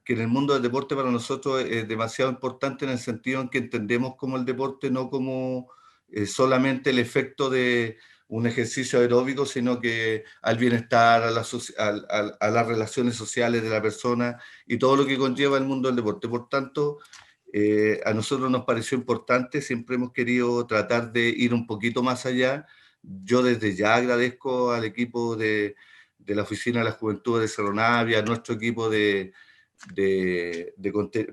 que en el mundo del deporte para nosotros es demasiado importante en el sentido en que entendemos como el deporte no como solamente el efecto de un ejercicio aeróbico, sino que al bienestar, a las relaciones sociales de la persona y todo lo que conlleva el mundo del deporte. Por tanto, a nosotros nos pareció importante, siempre hemos querido tratar de ir un poquito más allá. Yo desde ya agradezco al equipo de la Oficina de la Juventud de Cerro Navia, a nuestro equipo de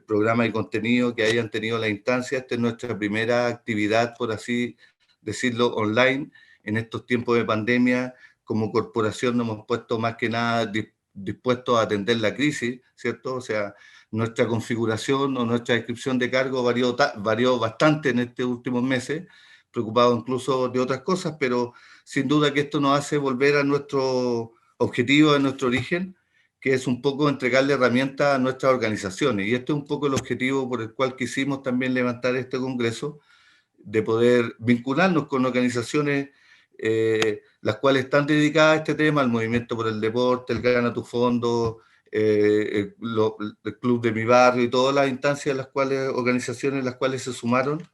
programa y contenido que hayan tenido la instancia. Esta es nuestra primera actividad, por así decirlo, online en estos tiempos de pandemia. Como corporación nos hemos puesto más que nada dispuestos a atender la crisis, ¿cierto? O sea, nuestra configuración o nuestra descripción de cargo varió bastante en estos últimos meses, preocupado incluso de otras cosas, pero sin duda que esto nos hace volver a nuestro objetivo, a nuestro origen, que es un poco entregarle herramientas a nuestras organizaciones. Y este es un poco el objetivo por el cual quisimos también levantar este congreso, de poder vincularnos con organizaciones las cuales están dedicadas a este tema, al movimiento por el deporte, el Gana tu Fondo, el Club de mi Barrio y todas las instancias, organizaciones las cuales se sumaron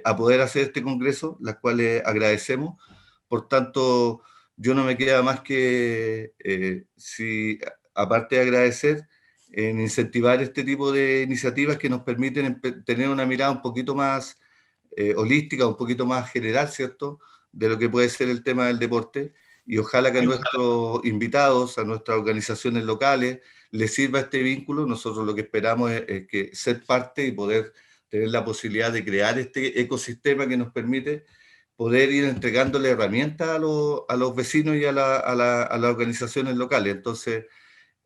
a poder hacer este congreso, las cuales agradecemos. Por tanto, yo no me queda más que, aparte de agradecer, en incentivar este tipo de iniciativas que nos permiten tener una mirada un poquito más holística, un poquito más general, ¿cierto?, de lo que puede ser el tema del deporte, y ojalá que a nuestros invitados, a nuestras organizaciones locales, les sirva este vínculo. Nosotros lo que esperamos es que ser parte y poder tener la posibilidad de crear este ecosistema que nos permite poder ir entregándole herramientas a los vecinos y a las organizaciones locales. Entonces,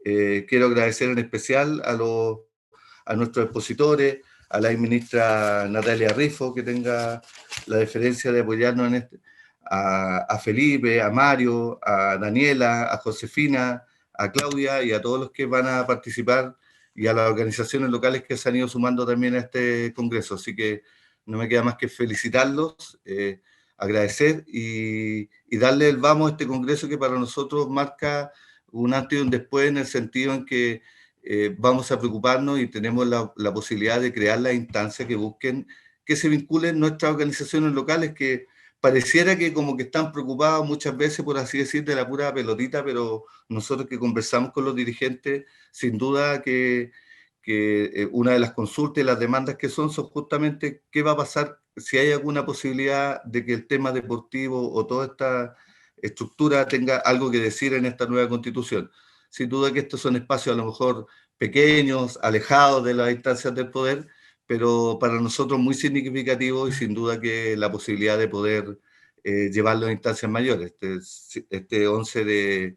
quiero agradecer en especial a nuestros expositores, a la ministra Natalia Rifo, que tenga la deferencia de apoyarnos en este, a Felipe, a Mario, a Daniela, a Josefina, a Claudia y a todos los que van a participar, y a las organizaciones locales que se han ido sumando también a este congreso. Así que no me queda más que felicitarlos, agradecer y darle el vamos a este congreso que para nosotros marca un antes y un después, en el sentido en que vamos a preocuparnos y tenemos la posibilidad de crear las instancias que busquen que se vinculen nuestras organizaciones locales, que pareciera que como que están preocupados muchas veces, por así decir, de la pura pelotita, pero nosotros que conversamos con los dirigentes, sin duda que una de las consultas y las demandas que son justamente qué va a pasar si hay alguna posibilidad de que el tema deportivo o toda esta estructura tenga algo que decir en esta nueva constitución. Sin duda que estos son espacios a lo mejor pequeños, alejados de las instancias del poder, pero para nosotros muy significativos, y sin duda que la posibilidad de poder llevarlo a instancias mayores. Este 11 de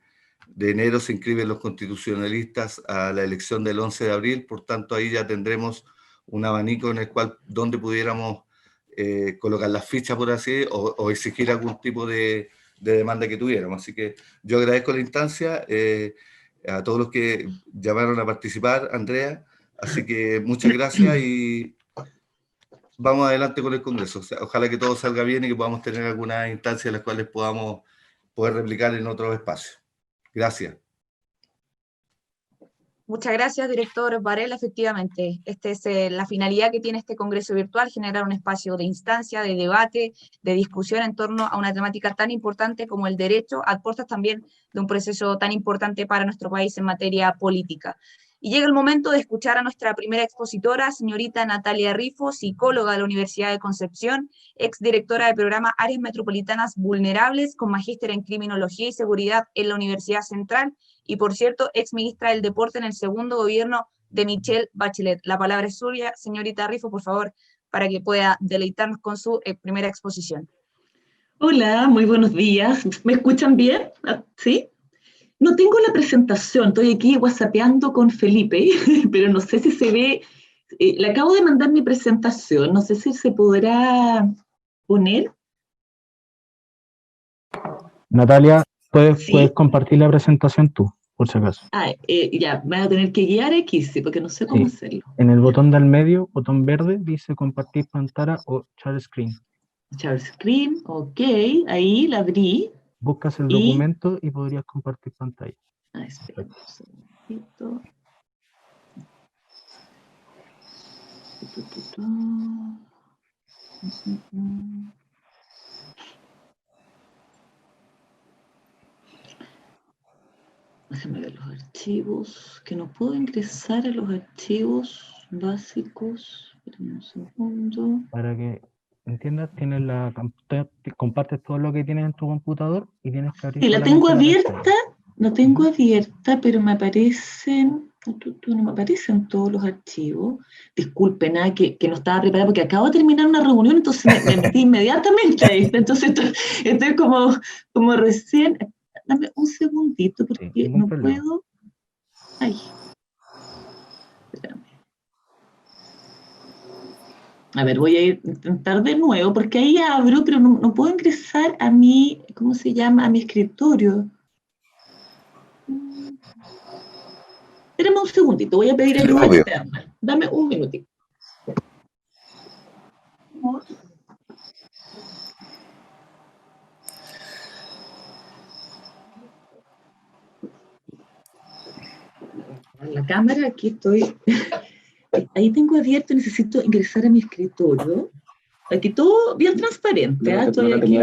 enero se inscriben los constitucionalistas a la elección del 11 de abril, por tanto ahí ya tendremos un abanico en el cual donde pudiéramos colocar las fichas, por así, o exigir algún tipo de demanda que tuviéramos. Así que yo agradezco la instancia, a todos los que llamaron a participar, Andrea, así que muchas gracias y vamos adelante con el Congreso. O sea, ojalá que todo salga bien y que podamos tener algunas instancias en las cuales podamos poder replicar en otros espacios. Gracias. Muchas gracias, director Varela. Efectivamente, esta es la finalidad que tiene este Congreso Virtual: generar un espacio de instancia, de debate, de discusión en torno a una temática tan importante como el derecho, a puertas también de un proceso tan importante para nuestro país en materia política. Y llega el momento de escuchar a nuestra primera expositora, señorita Natalia Rifo, psicóloga de la Universidad de Concepción, exdirectora del programa Áreas Metropolitanas Vulnerables, con magíster en Criminología y Seguridad en la Universidad Central, y por cierto, ex ministra del Deporte en el segundo gobierno de Michelle Bachelet. La palabra es suya, señorita Rifo, por favor, para que pueda deleitarnos con su primera exposición. Hola, muy buenos días. ¿Me escuchan bien? ¿Sí? No tengo la presentación, estoy aquí whatsappeando con Felipe, pero no sé si se ve. Le acabo de mandar mi presentación, no sé si se podrá poner. Natalia, puedes ¿Sí? compartir la presentación tú, por si acaso. Ya, me voy a tener que guiar aquí, sí, porque no sé cómo hacerlo. En el botón del medio, botón verde, dice compartir pantalla o share screen. Share screen, ok, ahí la abrí. Buscas el documento y podrías compartir pantalla. Espera un segundito. Déjame ver los archivos, que no puedo ingresar a los archivos básicos. Espérame un segundo. Para que entiendas, tienes compartes todo lo que tienes en tu computador y tienes que abrir Sí, la solamente tengo la abierta, pestaña. la tengo abierta, pero me aparecen, no me aparecen todos los archivos. Disculpen, que no estaba preparada porque acabo de terminar una reunión, entonces me metí inmediatamente a esta. Entonces estoy como recién. Dame un segundito porque Sí, ningún no problema. puedo. Ay, espérame. A ver, voy a intentar de nuevo porque ahí abro, pero no puedo ingresar a mi, ¿cómo se llama? A mi escritorio. Espérame un segundito, voy a pedir ayuda externa. Dame un minutito. La cámara, aquí estoy. Ahí tengo abierto, necesito ingresar a mi escritorio. Aquí todo bien transparente. Estoy aquí.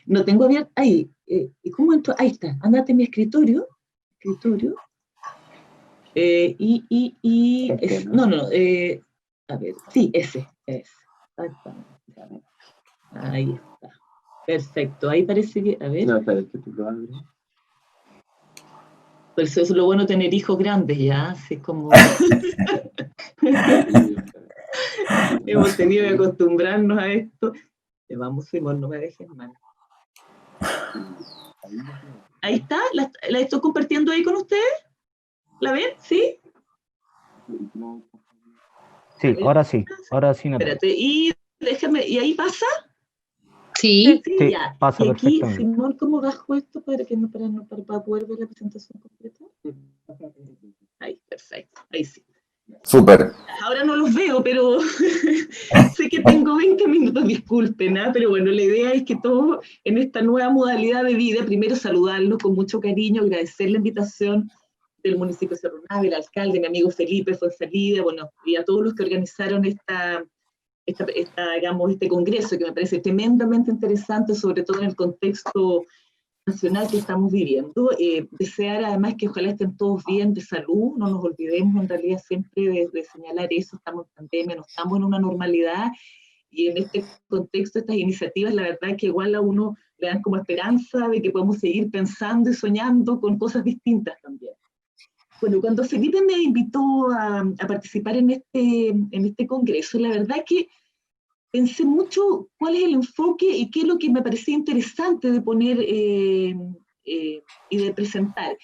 No tengo abierto. Ahí. ¿Y cómo entro? Ahí está. Ándate a mi escritorio. No. A ver, sí, ese. Exactamente. Ahí está. Perfecto. Ahí parece que. A ver. No, espera, que tú lo abres. Por eso es lo bueno tener hijos grandes, ya. Así como. Hemos tenido que acostumbrarnos a esto. Vamos, Simón, no me dejes mal. Ahí está, la estoy compartiendo ahí con ustedes. ¿La ven? ¿Sí? Sí, ahora sí, Natalia. Espérate, y déjame, ¿y ahí pasa? Sí. Sí, Ya. pasa Y aquí, perfectamente. Simón, ¿cómo bajo esto para poder ver la presentación completa? Ahí, perfecto, ahí sí. Súper. Ahora no los veo, pero sé que tengo 20 minutos, disculpen, ¿eh? Pero bueno, la idea es que todos en esta nueva modalidad de vida, primero saludarlos con mucho cariño, agradecer la invitación del municipio de Cerro Navia, el alcalde, mi amigo Felipe Fonsalida, bueno, y a todos los que organizaron digamos, este congreso, que me parece tremendamente interesante, sobre todo en el contexto nacional que estamos viviendo. Desear además que ojalá estén todos bien de salud, no nos olvidemos en realidad siempre de señalar eso, estamos en pandemia, no estamos en una normalidad, y en este contexto estas iniciativas la verdad que igual a uno le dan como esperanza de que podemos seguir pensando y soñando con cosas distintas también. Bueno, cuando Felipe me invitó a participar en este congreso, la verdad que pensé mucho cuál es el enfoque y qué es lo que me parecía interesante de poner y de presentar.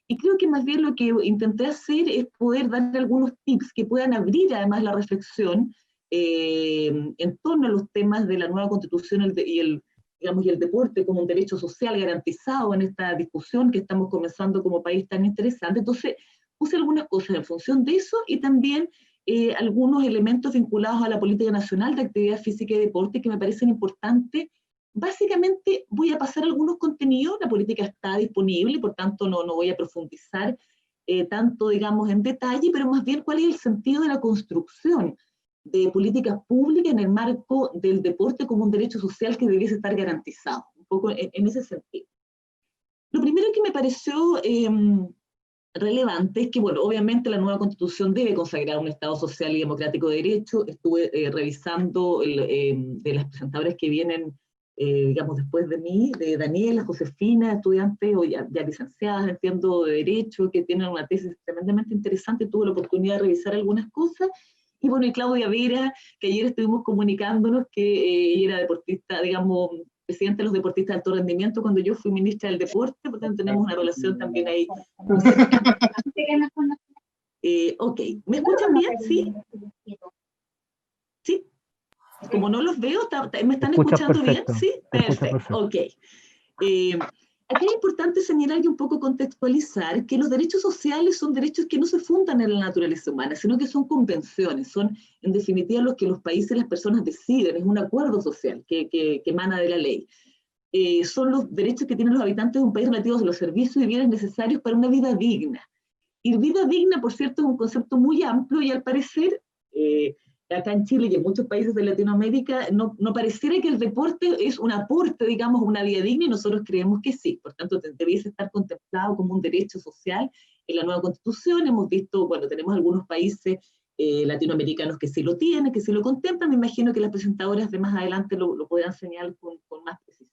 Y creo que más bien lo que intenté hacer es poder dar algunos tips que puedan abrir además la reflexión en torno a los temas de la nueva Constitución y el deporte como un derecho social garantizado en esta discusión que estamos comenzando como país tan interesante. Entonces, puse algunas cosas en función de eso y también algunos elementos vinculados a la política nacional de actividad física y deporte que me parecen importantes. Básicamente voy a pasar algunos contenidos, la política está disponible, por tanto no voy a profundizar tanto, digamos, en detalle, pero más bien cuál es el sentido de la construcción de políticas públicas en el marco del deporte como un derecho social que debiese estar garantizado, un poco en ese sentido. Lo primero que me pareció relevante es que, bueno, obviamente la nueva Constitución debe consagrar un Estado social y democrático de derecho. Estuve revisando de las presentadoras que vienen, digamos, después de mí, de Daniela, Josefina, estudiantes o ya licenciadas, entiendo, de derecho, que tienen una tesis tremendamente interesante. Tuve la oportunidad de revisar algunas cosas. Y bueno, y Claudia Vera, que ayer estuvimos comunicándonos que ella era deportista, digamos, presidente de los deportistas de alto rendimiento cuando yo fui ministra del deporte, por tanto tenemos una relación también ahí. Ok, ¿me escuchan bien? ¿Sí? ¿Sí? Como no los veo, ¿me están escuchando bien? ¿Sí? Perfecto, ok. Aquí es importante señalar y un poco contextualizar que los derechos sociales son derechos que no se fundan en la naturaleza humana, sino que son convenciones, son en definitiva los que los países y las personas deciden, es un acuerdo social que emana de la ley. Son los derechos que tienen los habitantes de un país relativos a los servicios y bienes necesarios para una vida digna. Y vida digna, por cierto, es un concepto muy amplio y al parecer acá en Chile y en muchos países de Latinoamérica, no pareciera que el deporte es un aporte, digamos, a una vida digna, y nosotros creemos que sí. Por tanto, debiese estar contemplado como un derecho social en la nueva Constitución. Hemos visto, bueno, tenemos algunos países latinoamericanos que sí lo tienen, que sí lo contemplan. Me imagino que las presentadoras de más adelante lo podrán señalar con más precisión.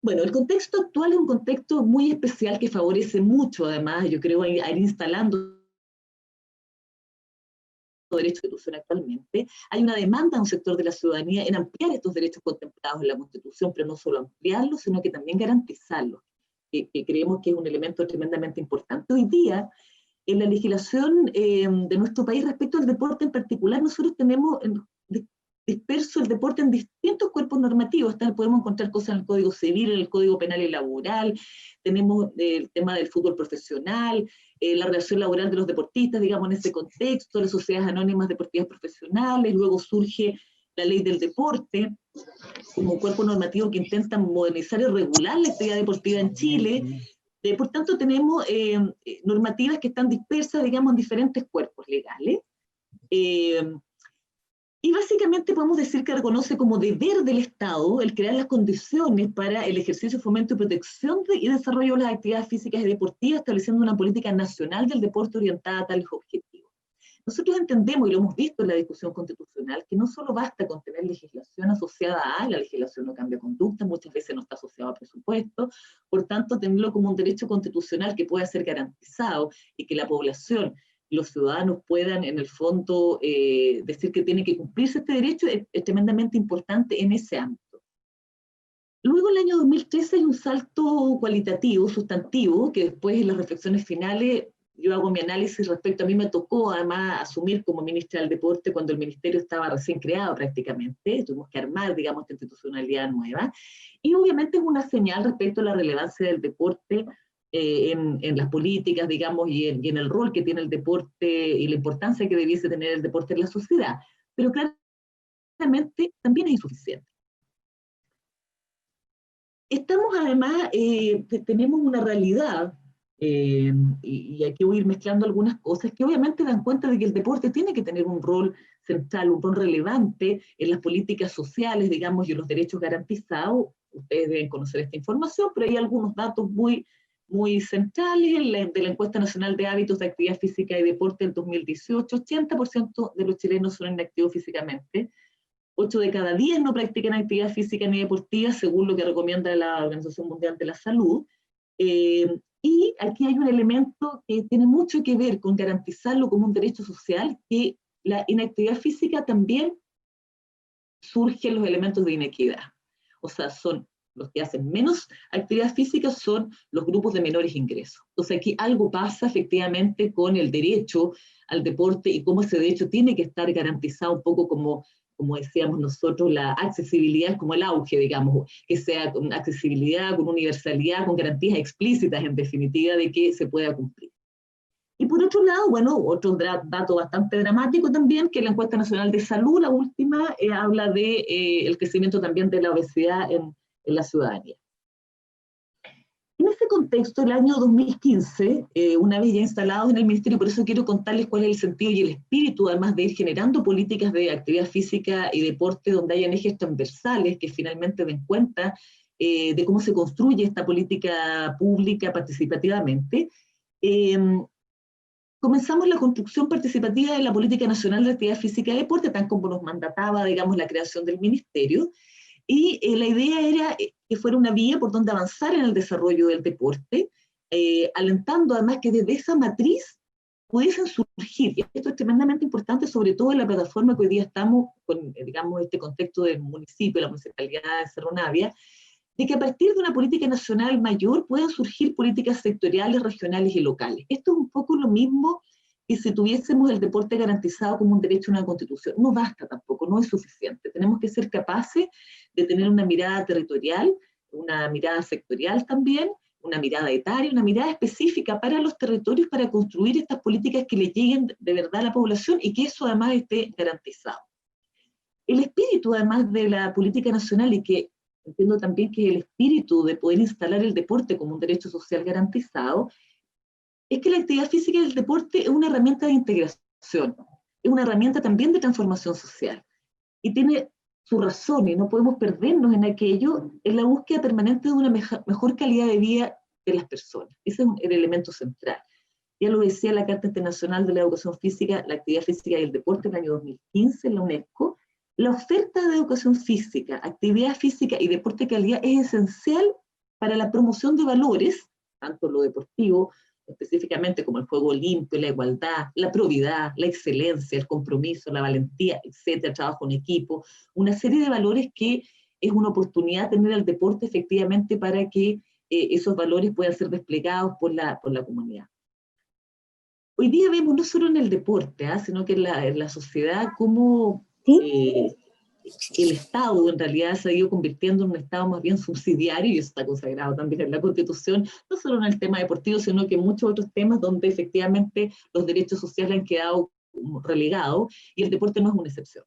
Bueno, el contexto actual es un contexto muy especial que favorece mucho, además, yo creo, a ir instalando derecho de Constitución actualmente. Hay una demanda de un sector de la ciudadanía en ampliar estos derechos contemplados en la Constitución, pero no solo ampliarlos, sino que también garantizarlos, que creemos que es un elemento tremendamente importante. Hoy día, en la legislación de nuestro país respecto al deporte en particular, nosotros tenemos disperso el deporte en distintos cuerpos normativos. Podemos encontrar cosas en el Código Civil, en el Código Penal y Laboral, tenemos el tema del fútbol profesional, la relación laboral de los deportistas, digamos, en ese contexto, las sociedades anónimas deportivas profesionales. Luego surge la ley del deporte como cuerpo normativo que intenta modernizar y regular la actividad deportiva en Chile. Por tanto, tenemos normativas que están dispersas, digamos, en diferentes cuerpos legales. Y básicamente podemos decir que reconoce como deber del Estado el crear las condiciones para el ejercicio, fomento y protección y desarrollo de las actividades físicas y deportivas, estableciendo una política nacional del deporte orientada a tales objetivos. Nosotros entendemos, y lo hemos visto en la discusión constitucional, que no solo basta con tener legislación asociada a, la legislación no cambia conducta, muchas veces no está asociada a presupuesto, por tanto, tenerlo como un derecho constitucional que pueda ser garantizado y que la población, los ciudadanos puedan en el fondo decir que tiene que cumplirse este derecho es tremendamente importante en ese ámbito. Luego, en el año 2013 hay un salto cualitativo, sustantivo, que después en las reflexiones finales yo hago mi análisis respecto. A mí me tocó además asumir como ministra del Deporte cuando el ministerio estaba recién creado prácticamente, tuvimos que armar, digamos, esta institucionalidad nueva, y obviamente es una señal respecto a la relevancia del deporte en las políticas, digamos, y en el rol que tiene el deporte y la importancia que debiese tener el deporte en la sociedad, pero claramente también es insuficiente. Estamos además, tenemos una realidad, y aquí voy a ir mezclando algunas cosas que obviamente dan cuenta de que el deporte tiene que tener un rol central, un rol relevante en las políticas sociales, digamos, y en los derechos garantizados. Ustedes deben conocer esta información, pero hay algunos datos muy centrales. De la encuesta nacional de hábitos de actividad física y deporte del 2018, 80% de los chilenos son inactivos físicamente, 8 de cada 10 no practican actividad física ni deportiva, según lo que recomienda la Organización Mundial de la Salud. Y aquí hay un elemento que tiene mucho que ver con garantizarlo como un derecho social, que la inactividad física también surgen los elementos de inequidad. O sea, son los que hacen menos actividad física son los grupos de menores ingresos. Entonces aquí algo pasa efectivamente con el derecho al deporte y cómo ese derecho tiene que estar garantizado un poco como decíamos nosotros, la accesibilidad como el auge, digamos, que sea con accesibilidad, con universalidad, con garantías explícitas en definitiva de que se pueda cumplir. Y por otro lado, bueno, otro dato bastante dramático también, que la encuesta nacional de salud, la última, habla de el crecimiento también de la obesidad en la ciudadanía. En ese contexto, el año 2015, una vez ya instalados en el ministerio, por eso quiero contarles cuál es el sentido y el espíritu, además de ir generando políticas de actividad física y deporte donde hayan ejes transversales que finalmente den cuenta de cómo se construye esta política pública participativamente. Comenzamos la construcción participativa de la Política Nacional de Actividad Física y Deporte, tan como nos mandataba, digamos, la creación del ministerio. Y la idea era que fuera una vía por donde avanzar en el desarrollo del deporte, alentando además que desde esa matriz pudiesen surgir, y esto es tremendamente importante, sobre todo en la plataforma que hoy día estamos con, digamos, este contexto del municipio, la municipalidad de Cerro Navia, de que a partir de una política nacional mayor puedan surgir políticas sectoriales, regionales y locales. Esto es un poco lo mismo que si tuviésemos el deporte garantizado como un derecho a una constitución. No basta tampoco, no es suficiente. Tenemos que ser capaces de tener una mirada territorial, una mirada sectorial también, una mirada etaria, una mirada específica para los territorios para construir estas políticas que le lleguen de verdad a la población y que eso además esté garantizado. El espíritu además de la política nacional, y que entiendo también que el espíritu de poder instalar el deporte como un derecho social garantizado, es que la actividad física y el deporte es una herramienta de integración. es una herramienta también de transformación social. Y tiene su razón, y no podemos perdernos en aquello, en la búsqueda permanente de una mejor calidad de vida de las personas. Ese es el elemento central. Ya lo decía la Carta Internacional de la Educación Física, la Actividad Física y el Deporte en el año 2015 en la UNESCO. La oferta de educación física, actividad física y deporte de calidad es esencial para la promoción de valores, tanto lo deportivo, específicamente como el juego limpio, la igualdad, la probidad, la excelencia, el compromiso, la valentía, etcétera, el trabajo en equipo, una serie de valores que es una oportunidad tener al deporte efectivamente para que esos valores puedan ser desplegados por la comunidad. Hoy día vemos no solo en el deporte, sino que en la sociedad cómo el Estado en realidad se ha ido convirtiendo en un Estado más bien subsidiario, y eso está consagrado también en la Constitución, no solo en el tema deportivo, sino que en muchos otros temas donde efectivamente los derechos sociales han quedado relegados, y el deporte no es una excepción.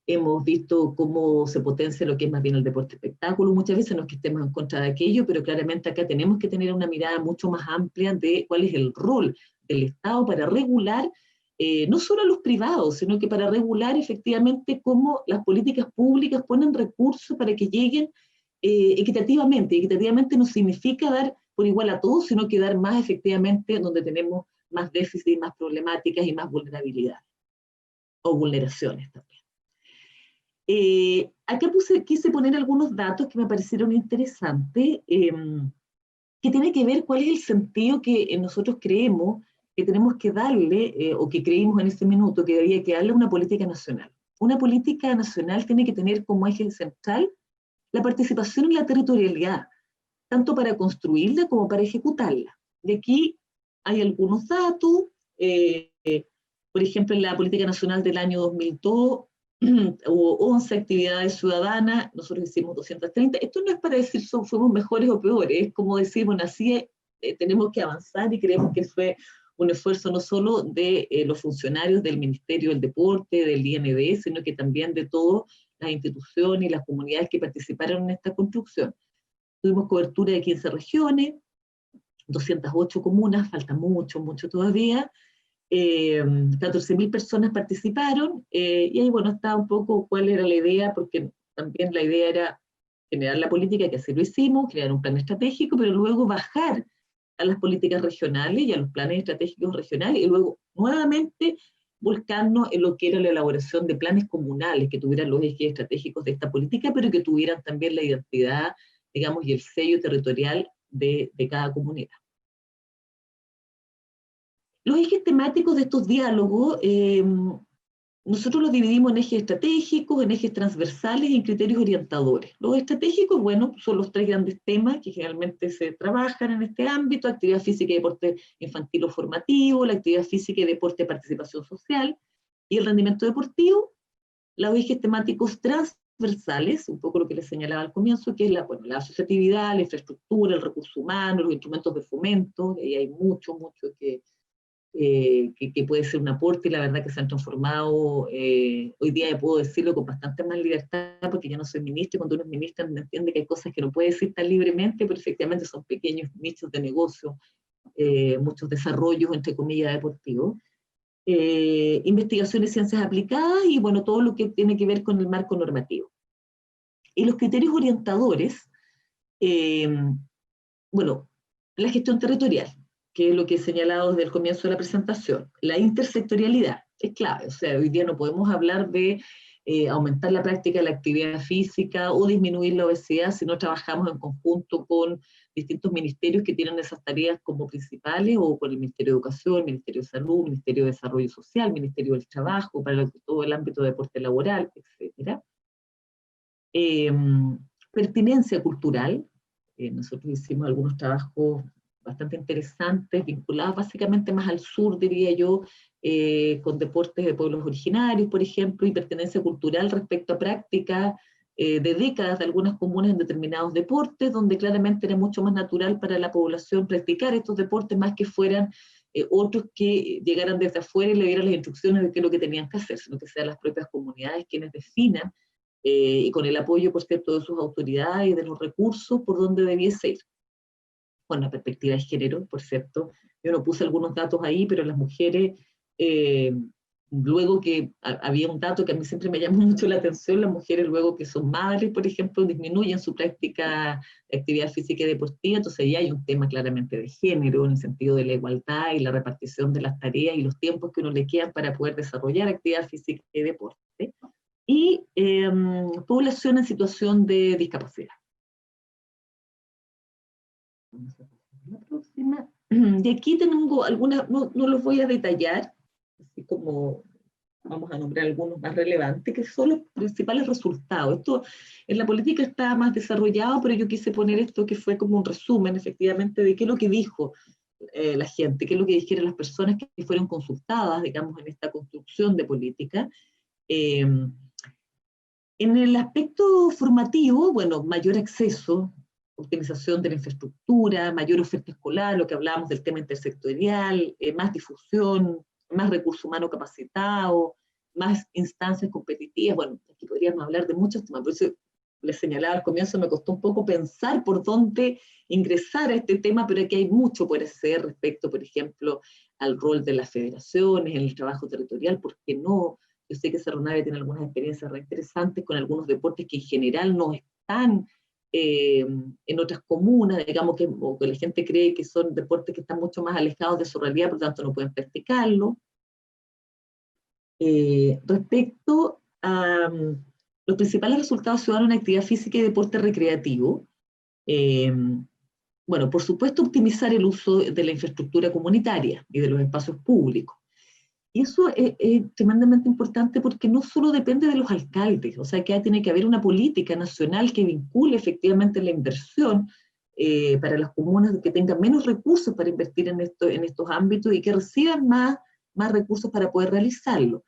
Hemos visto cómo se potencia lo que es más bien el deporte espectáculo, muchas veces no es que estemos en contra de aquello, pero claramente acá tenemos que tener una mirada mucho más amplia de cuál es el rol del Estado para regular no solo a los privados, sino que para regular efectivamente cómo las políticas públicas ponen recursos para que lleguen equitativamente. Equitativamente no significa dar por igual a todos, sino que dar más efectivamente donde tenemos más déficit, más problemáticas y más vulnerabilidad, o vulneraciones también. Acá quise poner algunos datos que me parecieron interesantes, que tiene que ver cuál es el sentido que nosotros creemos que tenemos que darle, o que creímos en ese minuto, que había que darle a una política nacional. Una política nacional tiene que tener como eje central la participación en la territorialidad, tanto para construirla como para ejecutarla. De aquí hay algunos datos, por ejemplo, en la política nacional del año 2002, hubo 11 actividades ciudadanas, nosotros hicimos 230. Esto no es para decir fuimos mejores o peores, es como decir, bueno, así tenemos que avanzar, y creemos que fue un esfuerzo no solo de los funcionarios del Ministerio del Deporte, del IND, sino que también de todas las instituciones y las comunidades que participaron en esta construcción. Tuvimos cobertura de 15 regiones, 208 comunas, falta mucho, mucho todavía. 14.000 personas participaron, y ahí, bueno, está un poco cuál era la idea, porque también la idea era generar la política, que así lo hicimos, crear un plan estratégico, pero luego bajar a las políticas regionales y a los planes estratégicos regionales, y luego nuevamente volcarnos en lo que era la elaboración de planes comunales que tuvieran los ejes estratégicos de esta política, pero que tuvieran también la identidad, digamos, y el sello territorial de cada comunidad. Los ejes temáticos de estos diálogos, nosotros los dividimos en ejes estratégicos, en ejes transversales y en criterios orientadores. Los estratégicos, bueno, son los 3 grandes temas que generalmente se trabajan en este ámbito: actividad física y deporte infantil o formativo, la actividad física y deporte de participación social, y el rendimiento deportivo. Los ejes temáticos transversales, un poco lo que les señalaba al comienzo, que es la asociatividad, la infraestructura, el recurso humano, los instrumentos de fomento, y hay mucho que puede ser un aporte, y la verdad que se han transformado, hoy día ya puedo decirlo con bastante más libertad, porque ya no soy ministra, y cuando uno es ministra entiende que hay cosas que no puede decir tan libremente, pero efectivamente son pequeños nichos de negocio, muchos desarrollos, entre comillas, deportivos. Investigación y ciencias aplicadas, y bueno, todo lo que tiene que ver con el marco normativo. Y los criterios orientadores, bueno, la gestión territorial, que es lo que he señalado desde el comienzo de la presentación. La intersectorialidad es clave, o sea, hoy día no podemos hablar de aumentar la práctica de la actividad física o disminuir la obesidad si no trabajamos en conjunto con distintos ministerios que tienen esas tareas como principales, o con el Ministerio de Educación, Ministerio de Salud, Ministerio de Desarrollo Social, Ministerio del Trabajo, para todo el ámbito de deporte laboral, etc. Pertinencia cultural. Nosotros hicimos algunos trabajos bastante interesantes, vinculados básicamente más al sur, diría yo, con deportes de pueblos originarios, por ejemplo, y pertenencia cultural respecto a prácticas de décadas de algunas comunas en determinados deportes, donde claramente era mucho más natural para la población practicar estos deportes, más que fueran otros que llegaran desde afuera y le dieran las instrucciones de qué es lo que tenían que hacer, sino que sean las propias comunidades quienes definan, y con el apoyo, por cierto, de sus autoridades y de los recursos, por donde debiese ir. Con la perspectiva de género, por cierto, yo no puse algunos datos ahí, pero las mujeres Luego que había un dato que a mí siempre me llamó mucho la atención, las mujeres luego que son madres, por ejemplo, disminuyen su práctica de actividad física y deportiva, entonces ya hay un tema claramente de género, en el sentido de la igualdad y la repartición de las tareas y los tiempos que uno le quedan para poder desarrollar actividad física y deporte. Y población en situación de discapacidad. La próxima. Y aquí tengo algunas, no los voy a detallar, así como vamos a nombrar algunos más relevantes, que son los principales resultados. Esto en la política está más desarrollado, pero yo quise poner esto que fue como un resumen, efectivamente, de qué es lo que dijo la gente, qué es lo que dijeron las personas que fueron consultadas, digamos, en esta construcción de política. En el aspecto formativo, bueno, mayor acceso, optimización de la infraestructura, mayor oferta escolar, lo que hablábamos del tema intersectorial, más difusión, más recurso humano capacitado, más instancias competitivas. Bueno, aquí podríamos hablar de muchos temas, por eso les señalaba al comienzo, me costó un poco pensar por dónde ingresar a este tema, pero aquí hay mucho por hacer respecto, por ejemplo, al rol de las federaciones, en el trabajo territorial, ¿por qué no? Yo sé que Cerro Navia tiene algunas experiencias re interesantes con algunos deportes que en general no están en otras comunas, digamos que, o que la gente cree que son deportes que están mucho más alejados de su realidad, por lo tanto no pueden practicarlo. Respecto a los principales resultados ciudadanos en actividad física y deporte recreativo, bueno, por supuesto optimizar el uso de la infraestructura comunitaria y de los espacios públicos. Y eso es tremendamente importante porque no solo depende de los alcaldes, o sea que tiene que haber una política nacional que vincule efectivamente la inversión para las comunas que tengan menos recursos para invertir en estos ámbitos y que reciban más recursos para poder realizarlo.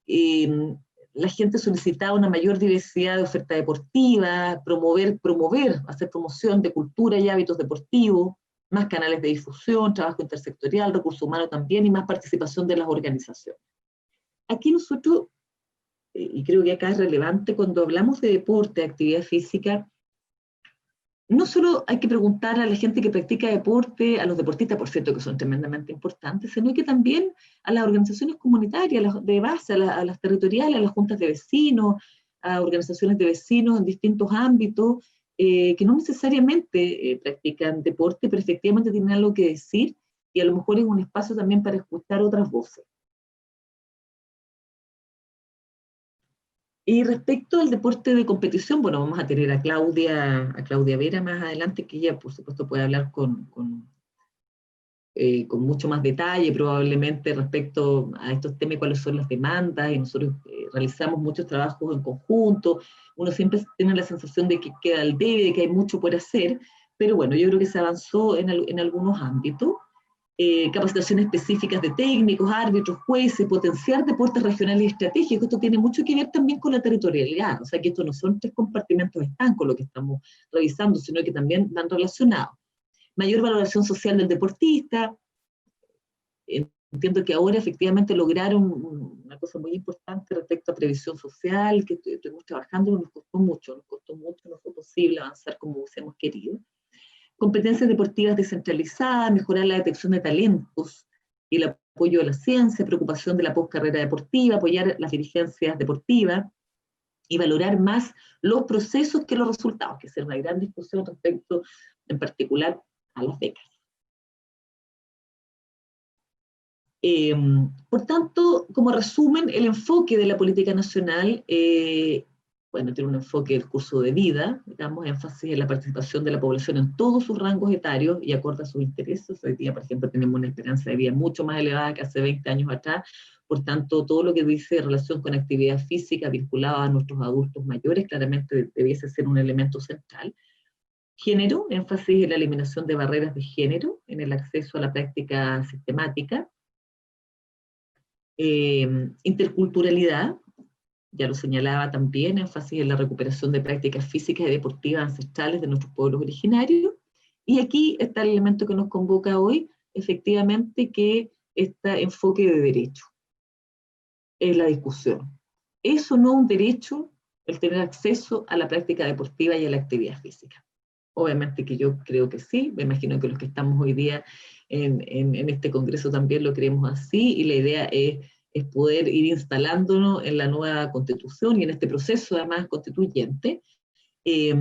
La gente solicitaba una mayor diversidad de oferta deportiva, promover, hacer promoción de cultura y hábitos deportivos, más canales de difusión, trabajo intersectorial, recursos humanos también y más participación de las organizaciones. Aquí nosotros, y creo que acá es relevante, cuando hablamos de deporte, actividad física, no solo hay que preguntar a la gente que practica deporte, a los deportistas, por cierto, que son tremendamente importantes, sino que también a las organizaciones comunitarias de base, a las territoriales, a las juntas de vecinos, a organizaciones de vecinos en distintos ámbitos, que no necesariamente practican deporte, pero efectivamente tienen algo que decir y a lo mejor es un espacio también para escuchar otras voces. Y respecto al deporte de competición, bueno, vamos a tener a Claudia Vera más adelante, que ella, por supuesto, puede hablar con mucho más detalle, probablemente, respecto a estos temas, cuáles son las demandas, y nosotros realizamos muchos trabajos en conjunto. Uno siempre tiene la sensación de que queda al debe, de que hay mucho por hacer, pero bueno, yo creo que se avanzó en algunos ámbitos. Capacitaciones específicas de técnicos, árbitros, jueces, potenciar deportes regionales y estratégicos. Esto tiene mucho que ver también con la territorialidad, o sea que estos no son 3 compartimentos estancos lo que estamos revisando, sino que también van relacionados. Mayor valoración social del deportista. Entiendo que ahora efectivamente lograron una cosa muy importante respecto a previsión social, que estuvimos trabajando, nos costó mucho, no fue posible avanzar como hubiésemos querido. Competencias deportivas descentralizadas, mejorar la detección de talentos y el apoyo a la ciencia, preocupación de la poscarrera deportiva, apoyar las dirigencias deportivas y valorar más los procesos que los resultados, que es una gran discusión respecto, en particular, a las becas. Por tanto, como resumen, el enfoque de la política nacional bueno, tiene un enfoque del curso de vida, digamos, énfasis en la participación de la población en todos sus rangos etarios y acorde a sus intereses. Hoy día, por ejemplo, tenemos una esperanza de vida mucho más elevada que hace 20 años atrás, por tanto, todo lo que dice en relación con actividad física vinculada a nuestros adultos mayores claramente debiese ser un elemento central. Género, énfasis en la eliminación de barreras de género en el acceso a la práctica sistemática. Interculturalidad, ya lo señalaba también, énfasis en la recuperación de prácticas físicas y deportivas ancestrales de nuestros pueblos originarios. Y aquí está el elemento que nos convoca hoy, efectivamente, que este enfoque de derecho. Es la discusión. ¿Es o no un derecho el tener acceso a la práctica deportiva y a la actividad física? Obviamente que yo creo que sí, me imagino que los que estamos hoy día en este Congreso también lo creemos así, y la idea es poder ir instalándonos en la nueva Constitución y en este proceso además constituyente. ¿Y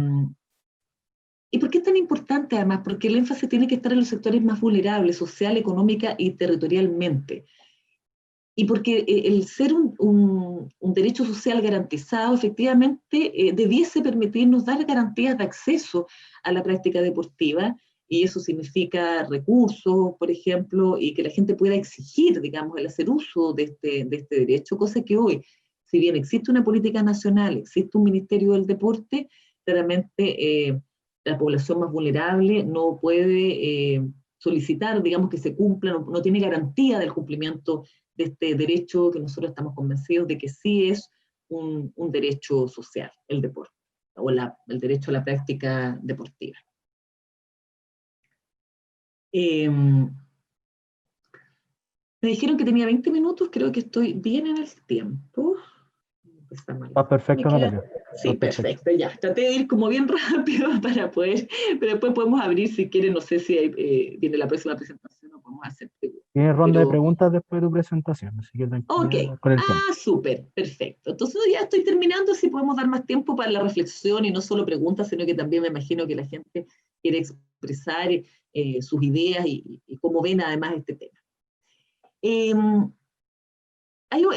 por qué es tan importante además? Porque el énfasis tiene que estar en los sectores más vulnerables, social, económica y territorialmente. Y porque el ser un derecho social garantizado efectivamente debiese permitirnos dar garantías de acceso a la práctica deportiva, y eso significa recursos, por ejemplo, y que la gente pueda exigir, digamos, el hacer uso de este derecho, cosa que hoy, si bien existe una política nacional, existe un Ministerio del Deporte, claramente la población más vulnerable no puede solicitar, digamos, que se cumpla, no tiene garantía del cumplimiento de este derecho que nosotros estamos convencidos de que sí es un derecho social, el deporte, o el derecho a la práctica deportiva. Me dijeron que tenía 20 minutos, creo que estoy bien en el tiempo. Está perfecto, Natalia. Sí, perfecto, ya. Traté de ir como bien rápido para poder, pero después podemos abrir si quieren, no sé si viene la próxima presentación o podemos hacer preguntas. Tiene ronda de preguntas después de tu presentación, así que Ok, con el tiempo. súper, perfecto. Entonces ya estoy terminando, si podemos dar más tiempo para la reflexión y no solo preguntas, sino que también me imagino que la gente quiere expresar sus ideas y cómo ven además este tema. Es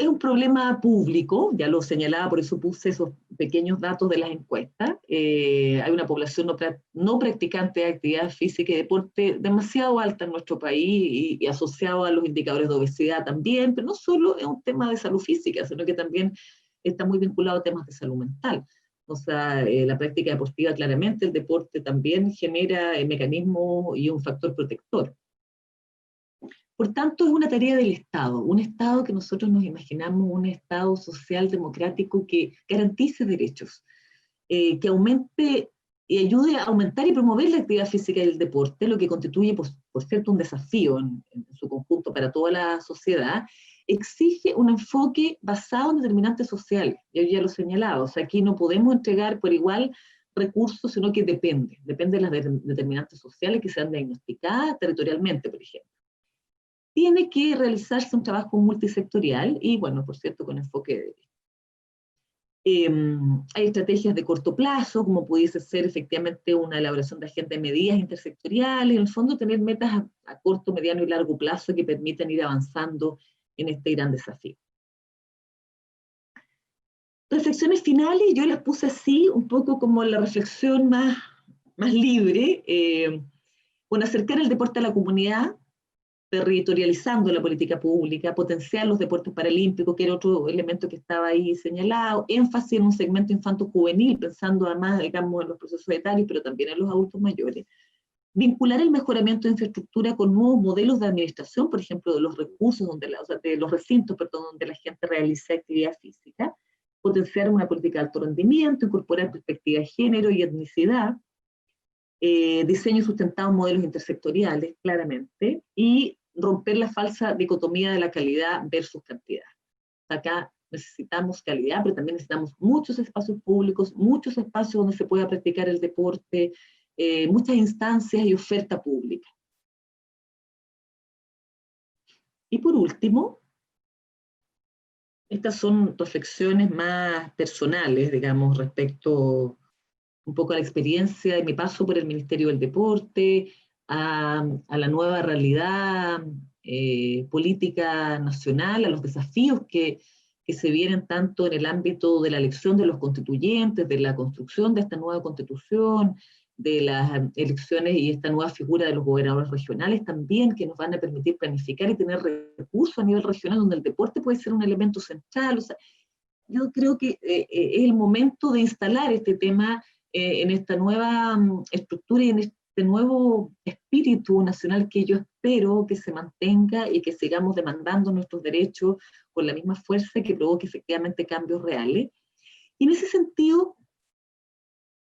un problema público, ya lo señalaba, por eso puse esos pequeños datos de las encuestas. Hay una población no practicante de actividad física y deporte demasiado alta en nuestro país y asociado a los indicadores de obesidad también, pero no solo es un tema de salud física, sino que también está muy vinculado a temas de salud mental. O sea, la práctica deportiva claramente, el deporte también genera mecanismos y un factor protector. Por tanto, es una tarea del Estado, un Estado que nosotros nos imaginamos un Estado social democrático que garantice derechos, que aumente y ayude a aumentar y promover la actividad física y el deporte, lo que constituye, por cierto, un desafío en su conjunto para toda la sociedad, exige un enfoque basado en determinantes sociales. Yo ya lo señalaba, o sea, aquí no podemos entregar por igual recursos, sino que depende de las determinantes sociales que sean diagnosticadas territorialmente, por ejemplo. Tiene que realizarse un trabajo multisectorial y, bueno, por cierto, con enfoque de hay estrategias de corto plazo, como pudiese ser efectivamente una elaboración de agenda de medidas intersectoriales, en el fondo tener metas a corto, mediano y largo plazo que permitan ir avanzando en este gran desafío. Reflexiones finales, yo las puse así, un poco como la reflexión más libre, bueno, acercar el deporte a la comunidad, territorializando la política pública, potenciar los deportes paralímpicos, que era otro elemento que estaba ahí señalado, énfasis en un segmento infanto-juvenil, pensando además, digamos, en los procesos etarios, pero también en los adultos mayores. Vincular el mejoramiento de infraestructura con nuevos modelos de administración, por ejemplo, de los recursos, de los recintos, donde la gente realiza actividad física, potenciar una política de alto rendimiento, incorporar perspectiva de género y etnicidad, diseño sustentado en modelos intersectoriales, claramente, y romper la falsa dicotomía de la calidad versus cantidad. Acá necesitamos calidad, pero también necesitamos muchos espacios públicos, muchos espacios donde se pueda practicar el deporte, muchas instancias y oferta pública. Y por último, estas son reflexiones más personales, digamos, respecto un poco a la experiencia de mi paso por el Ministerio del Deporte, a la nueva realidad política nacional, a los desafíos que se vienen tanto en el ámbito de la elección de los constituyentes, de la construcción de esta nueva constitución, de las elecciones y esta nueva figura de los gobernadores regionales también, que nos van a permitir planificar y tener recursos a nivel regional, donde el deporte puede ser un elemento central. O sea, yo creo que es el momento de instalar este tema en esta nueva estructura y en este nuevo espíritu nacional que yo espero que se mantenga y que sigamos demandando nuestros derechos con la misma fuerza que provoque efectivamente cambios reales. Y en ese sentido,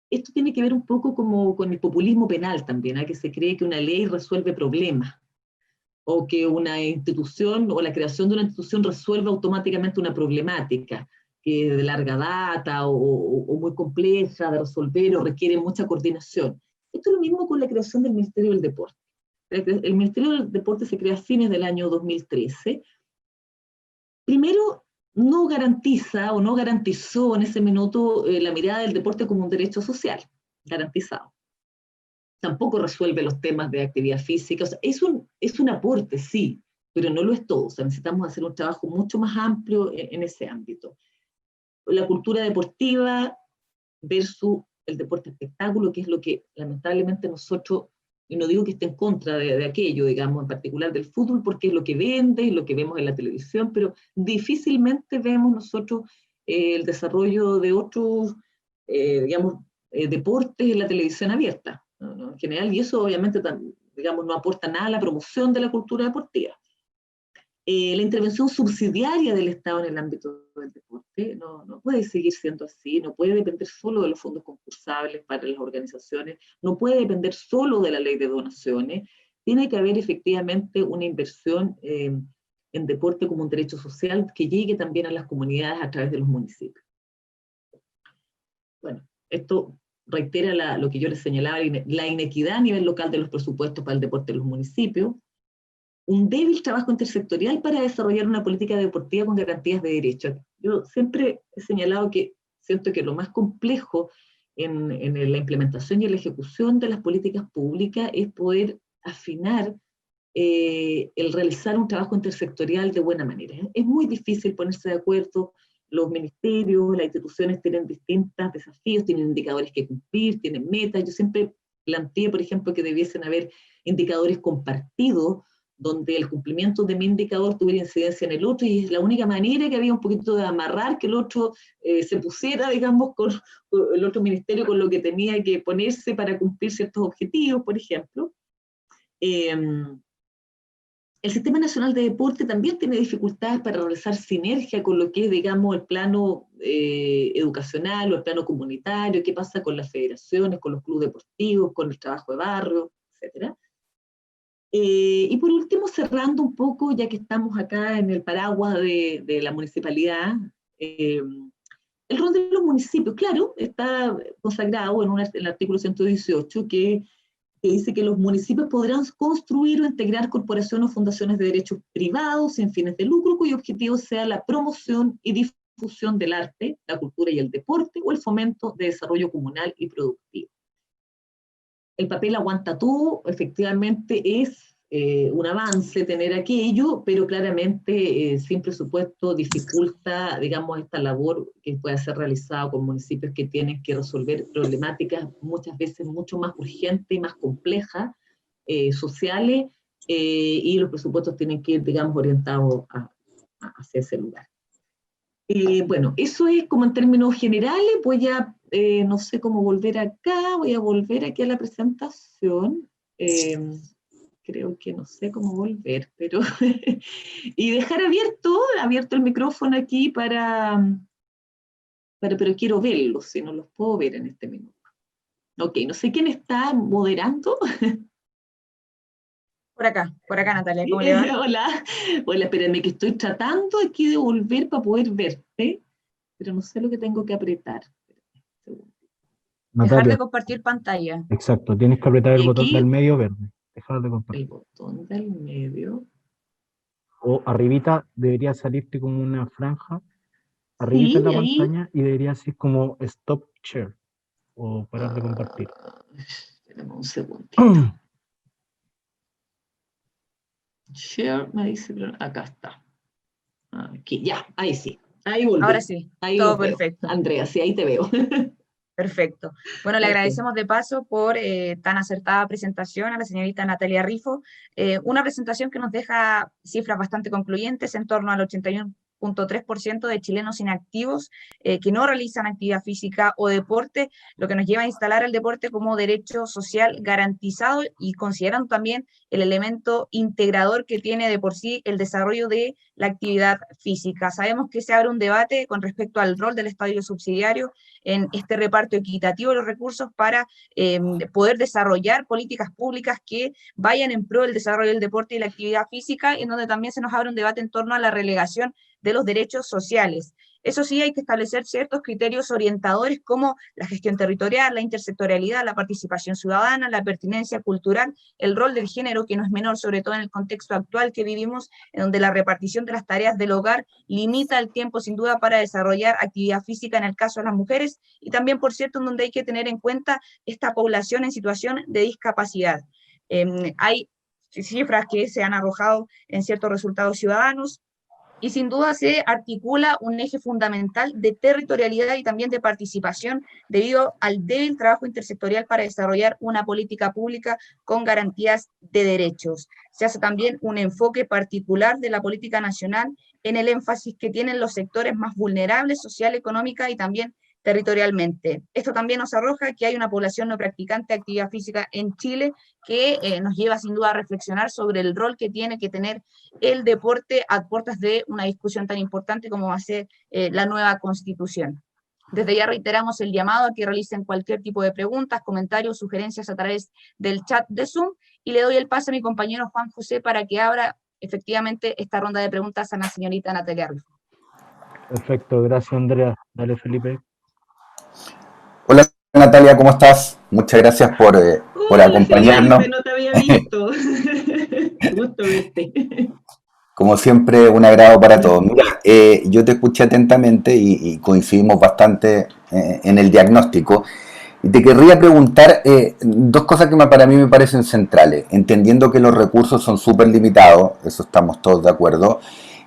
esto tiene que ver un poco como con el populismo penal también, que se cree que una ley resuelve problemas, o que una institución o la creación de una institución resuelve automáticamente una problemática que es de larga data o muy compleja de resolver o requiere mucha coordinación. Esto es lo mismo con la creación del Ministerio del Deporte. El Ministerio del Deporte se crea a fines del año 2013. Primero, no garantiza o no garantizó en ese minuto la mirada del deporte como un derecho social, garantizado. Tampoco resuelve los temas de actividad física. O sea, es un aporte, sí, pero no lo es todo. O sea, necesitamos hacer un trabajo mucho más amplio en ese ámbito. La cultura deportiva versus el deporte espectáculo, que es lo que lamentablemente nosotros, y no digo que esté en contra de aquello, digamos, en particular del fútbol, porque es lo que vende, es lo que vemos en la televisión, pero difícilmente vemos nosotros el desarrollo de otros, digamos, deportes en la televisión abierta, ¿no? En general, y eso obviamente, digamos, no aporta nada a la promoción de la cultura deportiva. La intervención subsidiaria del Estado en el ámbito del deporte no puede seguir siendo así, no puede depender solo de los fondos concursables para las organizaciones, no puede depender solo de la ley de donaciones, tiene que haber efectivamente una inversión en deporte como un derecho social que llegue también a las comunidades a través de los municipios. Bueno, esto reitera lo que yo les señalaba, la inequidad a nivel local de los presupuestos para el deporte en los municipios, un débil trabajo intersectorial para desarrollar una política deportiva con garantías de derechos. Yo siempre he señalado que siento que lo más complejo en la implementación y en la ejecución de las políticas públicas es poder afinar el realizar un trabajo intersectorial de buena manera. Es muy difícil ponerse de acuerdo, los ministerios, las instituciones tienen distintos desafíos, tienen indicadores que cumplir, tienen metas. Yo siempre planteé, por ejemplo, que debiesen haber indicadores compartidos donde el cumplimiento de mi indicador tuviera incidencia en el otro, y es la única manera que había un poquito de amarrar que el otro se pusiera, digamos, con el otro ministerio con lo que tenía que ponerse para cumplir ciertos objetivos, por ejemplo. El Sistema Nacional de Deporte también tiene dificultades para realizar sinergia con lo que es, digamos, el plano educacional o el plano comunitario, qué pasa con las federaciones, con los clubes deportivos, con el trabajo de barrio, etcétera. Y por último, cerrando un poco, ya que estamos acá en el paraguas de la municipalidad, el rol de los municipios, claro, está consagrado en el artículo 118, que dice que los municipios podrán construir o integrar corporaciones o fundaciones de derechos privados sin fines de lucro, cuyo objetivo sea la promoción y difusión del arte, la cultura y el deporte, o el fomento de desarrollo comunal y productivo. El papel aguanta todo, efectivamente es un avance tener aquello, pero claramente sin presupuesto dificulta, digamos, esta labor que puede ser realizada con municipios que tienen que resolver problemáticas muchas veces mucho más urgentes y más complejas, sociales, y los presupuestos tienen que ir, digamos, orientados hacia ese lugar. Bueno, eso es como en términos generales. Voy a, no sé cómo volver acá, voy a volver aquí a la presentación. Creo que no sé cómo volver, pero... y dejar abierto el micrófono aquí pero quiero verlos, si no los puedo ver en este minuto. Ok, no sé quién está moderando. Por acá Natalia, ¿cómo le va? Hola, espérenme que estoy tratando aquí de volver para poder verte, pero no sé lo que tengo que apretar. Dejar Natalia, de compartir pantalla. exacto, tienes que apretar el Y botón aquí- del medio verde. Dejar de El compartir. botón del medio. O arribita debería salirte como una franja, arribita en Sí, la ahí. pantalla, y debería ser como stop share o parar de compartir. Espérame un segundito. Share, me dice, acá está. Aquí, ya, ahí sí. Ahí volví. Ahora sí, Ahí todo lo veo. perfecto. Andrea, sí, ahí te veo. Perfecto. Bueno, le agradecemos de paso por tan acertada presentación a la señorita Natalia Rifo. Una presentación que nos deja cifras bastante concluyentes, en torno al 81,3% de chilenos inactivos que no realizan actividad física o deporte, lo que nos lleva a instalar el deporte como derecho social garantizado, y considerando también el elemento integrador que tiene de por sí el desarrollo de la actividad física. Sabemos que se abre un debate con respecto al rol del Estado subsidiario en este reparto equitativo de los recursos para poder desarrollar políticas públicas que vayan en pro del desarrollo del deporte y la actividad física, en donde también se nos abre un debate en torno a la relegación de los derechos sociales. Eso sí, hay que establecer ciertos criterios orientadores como la gestión territorial, la intersectorialidad, la participación ciudadana, la pertinencia cultural, el rol del género, que no es menor, sobre todo en el contexto actual que vivimos, en donde la repartición de las tareas del hogar limita el tiempo sin duda para desarrollar actividad física en el caso de las mujeres, y también, por cierto, en donde hay que tener en cuenta esta población en situación de discapacidad. Hay cifras que se han arrojado en ciertos resultados ciudadanos, y sin duda se articula un eje fundamental de territorialidad y también de participación debido al débil trabajo intersectorial para desarrollar una política pública con garantías de derechos. Se hace también un enfoque particular de la política nacional en el énfasis que tienen los sectores más vulnerables social, económica y también territorialmente. Esto también nos arroja que hay una población no practicante de actividad física en Chile que nos lleva sin duda a reflexionar sobre el rol que tiene que tener el deporte a puertas de una discusión tan importante como va a ser la nueva Constitución. Desde ya reiteramos el llamado a que realicen cualquier tipo de preguntas, comentarios, sugerencias a través del chat de Zoom, y le doy el pase a mi compañero Juan José para que abra efectivamente esta ronda de preguntas a la señorita Natalia Rifo. Perfecto, gracias Andrea. Dale, Felipe. Hola Natalia, ¿cómo estás? Muchas gracias por acompañarnos. Felipe, no te había visto. Gusto verte. Como siempre, un agrado para todos. Mira, yo te escuché atentamente y coincidimos bastante en el diagnóstico. Y te querría preguntar dos cosas que para mí me parecen centrales, entendiendo que los recursos son súper limitados, eso estamos todos de acuerdo,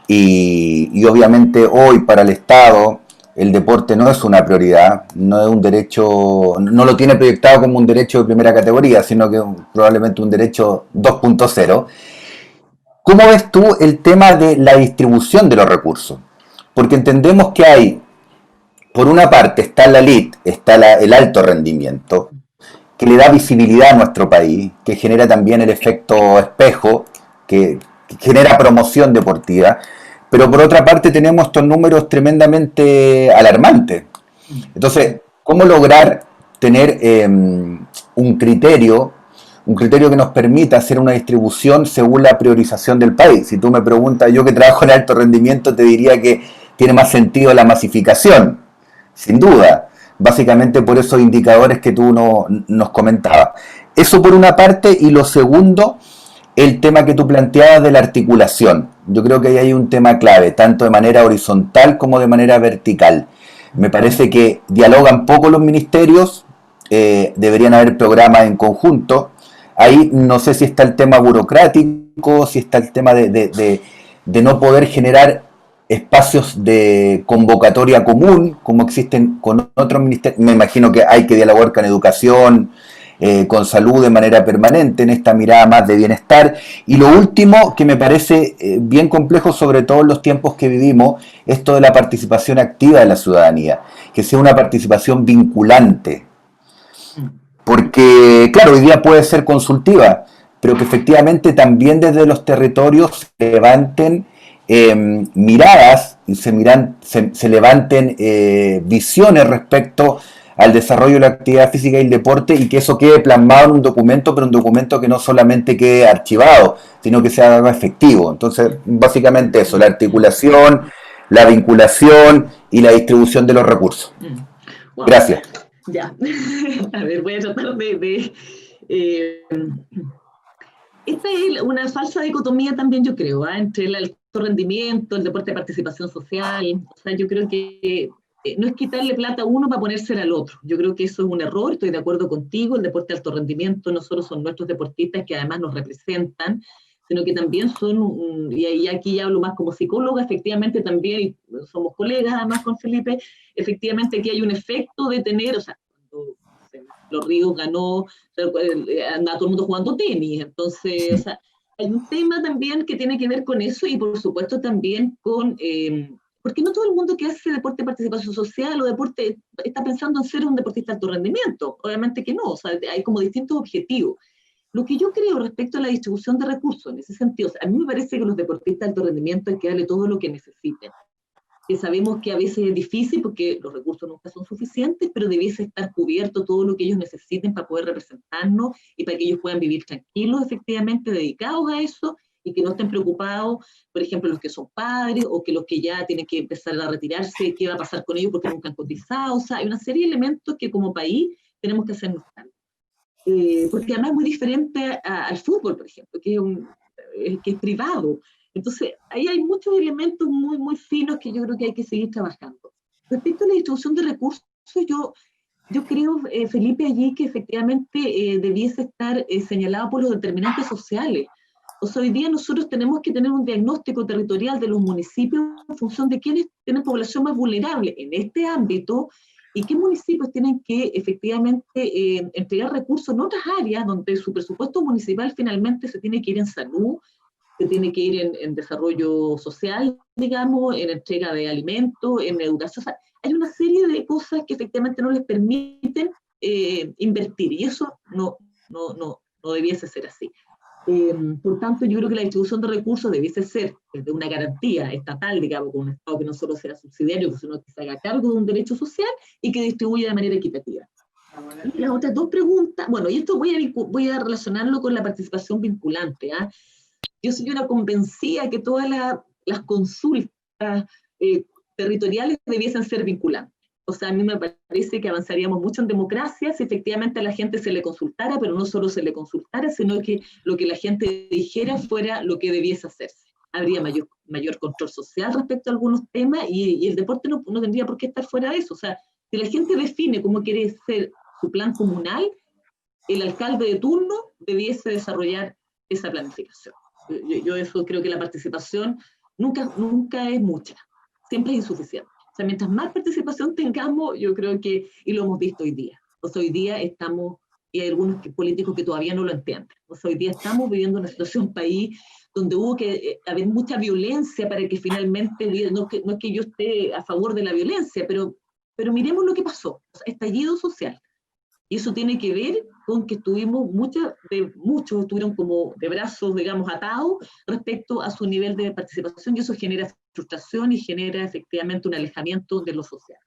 y obviamente hoy para el Estado el deporte no es una prioridad, no es un derecho, no lo tiene proyectado como un derecho de primera categoría, sino que probablemente un derecho 2.0. ¿Cómo ves tú el tema de la distribución de los recursos? Porque entendemos que hay, por una parte está la elite, está el alto rendimiento, que le da visibilidad a nuestro país, que genera también el efecto espejo, que genera promoción deportiva, pero por otra parte tenemos estos números tremendamente alarmantes. Entonces, ¿cómo lograr tener un criterio que nos permita hacer una distribución según la priorización del país? Si tú me preguntas, yo que trabajo en alto rendimiento, te diría que tiene más sentido la masificación, sin duda, básicamente por esos indicadores que tú nos comentabas. Eso por una parte, y lo segundo, el tema que tú planteabas de la articulación. Yo creo que ahí hay un tema clave, tanto de manera horizontal como de manera vertical. Me parece que dialogan poco los ministerios, deberían haber programas en conjunto. Ahí no sé si está el tema burocrático, si está el tema de no poder generar espacios de convocatoria común, como existen con otros ministerios. Me imagino que hay que dialogar con educación, con salud de manera permanente, en esta mirada más de bienestar. Y lo último, que me parece bien complejo, sobre todo en los tiempos que vivimos, esto de la participación activa de la ciudadanía, que sea una participación vinculante. Porque, claro, hoy día puede ser consultiva, pero que efectivamente también desde los territorios se levanten miradas y se levanten visiones respecto al desarrollo de la actividad física y el deporte, y que eso quede plasmado en un documento, pero un documento que no solamente quede archivado, sino que sea algo efectivo. Entonces, básicamente eso, la articulación, la vinculación y la distribución de los recursos. Wow. Gracias. Ya, a ver, voy a tratar esta es una falsa dicotomía también, yo creo, entre el alto rendimiento, el deporte de participación social. O sea, yo creo que no es quitarle plata a uno para ponérsela al otro. Yo creo que eso es un error, estoy de acuerdo contigo. El deporte de alto rendimiento no solo son nuestros deportistas que además nos representan, sino que también son, y aquí ya hablo más como psicóloga, efectivamente también, y somos colegas además con Felipe, efectivamente aquí hay un efecto de tener, o sea, cuando Los Ríos ganó, anda todo el mundo jugando tenis, entonces, o sea, hay un tema también que tiene que ver con eso, y por supuesto también con, porque no todo el mundo que hace deporte de participación social o deporte está pensando en ser un deportista de alto rendimiento, obviamente que no, o sea, hay como distintos objetivos. Lo que yo creo respecto a la distribución de recursos, en ese sentido, o sea, a mí me parece que los deportistas de alto rendimiento hay que darle todo lo que necesiten. Que sabemos que a veces es difícil porque los recursos nunca son suficientes, pero debiese estar cubierto todo lo que ellos necesiten para poder representarnos y para que ellos puedan vivir tranquilos, efectivamente, dedicados a eso, y que no estén preocupados, por ejemplo, los que son padres o que los que ya tienen que empezar a retirarse, qué va a pasar con ellos porque nunca han cotizado. O sea, hay una serie de elementos que como país tenemos que hacernos cargo. Porque además es muy diferente al fútbol, por ejemplo, que es privado. Entonces, ahí hay muchos elementos muy, muy finos que yo creo que hay que seguir trabajando. Respecto a la distribución de recursos, yo creo, Felipe, allí que efectivamente debiese estar señalado por los determinantes sociales. O sea, hoy día nosotros tenemos que tener un diagnóstico territorial de los municipios en función de quiénes tienen población más vulnerable en este ámbito y qué municipios tienen que efectivamente entregar recursos en otras áreas donde su presupuesto municipal finalmente se tiene que ir en salud, se tiene que ir en desarrollo social, digamos, en entrega de alimentos, en educación. O sea, hay una serie de cosas que efectivamente no les permiten invertir, y eso no debiese ser así. Por tanto, yo creo que la distribución de recursos debiese ser de una garantía estatal, digamos, con un Estado que no solo sea subsidiario, sino que se haga cargo de un derecho social y que distribuya de manera equitativa. Y las otras dos preguntas, bueno, y esto voy a relacionarlo con la participación vinculante. Yo soy una convencida que todas las consultas territoriales debiesen ser vinculantes. O sea, a mí me parece que avanzaríamos mucho en democracia si efectivamente a la gente se le consultara, pero no solo se le consultara, sino que lo que la gente dijera fuera lo que debiese hacerse. Habría mayor control social respecto a algunos temas y el deporte no tendría por qué estar fuera de eso. O sea, si la gente define cómo quiere ser su plan comunal, el alcalde de turno debiese desarrollar esa planificación. Yo eso creo que la participación nunca es mucha, siempre es insuficiente. O sea, mientras más participación tengamos, yo creo que, y lo hemos visto hoy día, o sea, hoy día estamos, y hay algunos políticos que todavía no lo entienden, o sea, hoy día estamos viviendo una situación país donde hubo que haber mucha violencia para que finalmente, no es que yo esté a favor de la violencia, pero miremos lo que pasó, o sea, estallido social. Y eso tiene que ver con que muchos estuvieron como de brazos, digamos, atados respecto a su nivel de participación, y eso genera frustración y genera efectivamente un alejamiento de lo social.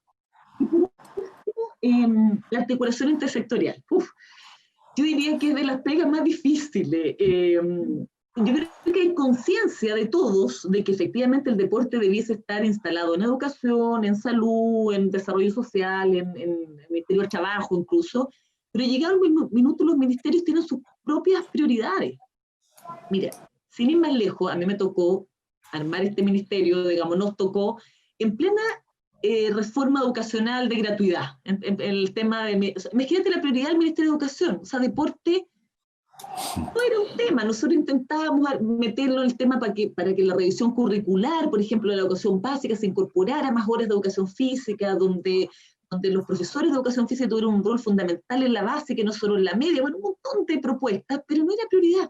Y por último, la articulación intersectorial. Yo diría que es de las pegas más difíciles. Yo creo que hay conciencia de todos de que efectivamente el deporte debiese estar instalado en educación, en salud, en desarrollo social, en Ministerio del Trabajo incluso, pero llegado un minuto los ministerios tienen sus propias prioridades. Mira, sin ir más lejos, a mí me tocó armar este ministerio, digamos, nos tocó en plena reforma educacional de gratuidad, en el tema de, o sea, imagínate la prioridad del Ministerio de Educación, o sea, deporte no era un tema, nosotros intentábamos meterlo en el tema para que la revisión curricular, por ejemplo, de la educación básica, se incorporara más horas de educación física, donde los profesores de educación física tuvieron un rol fundamental en la básica y no solo en la media, bueno, un montón de propuestas, pero no era prioridad.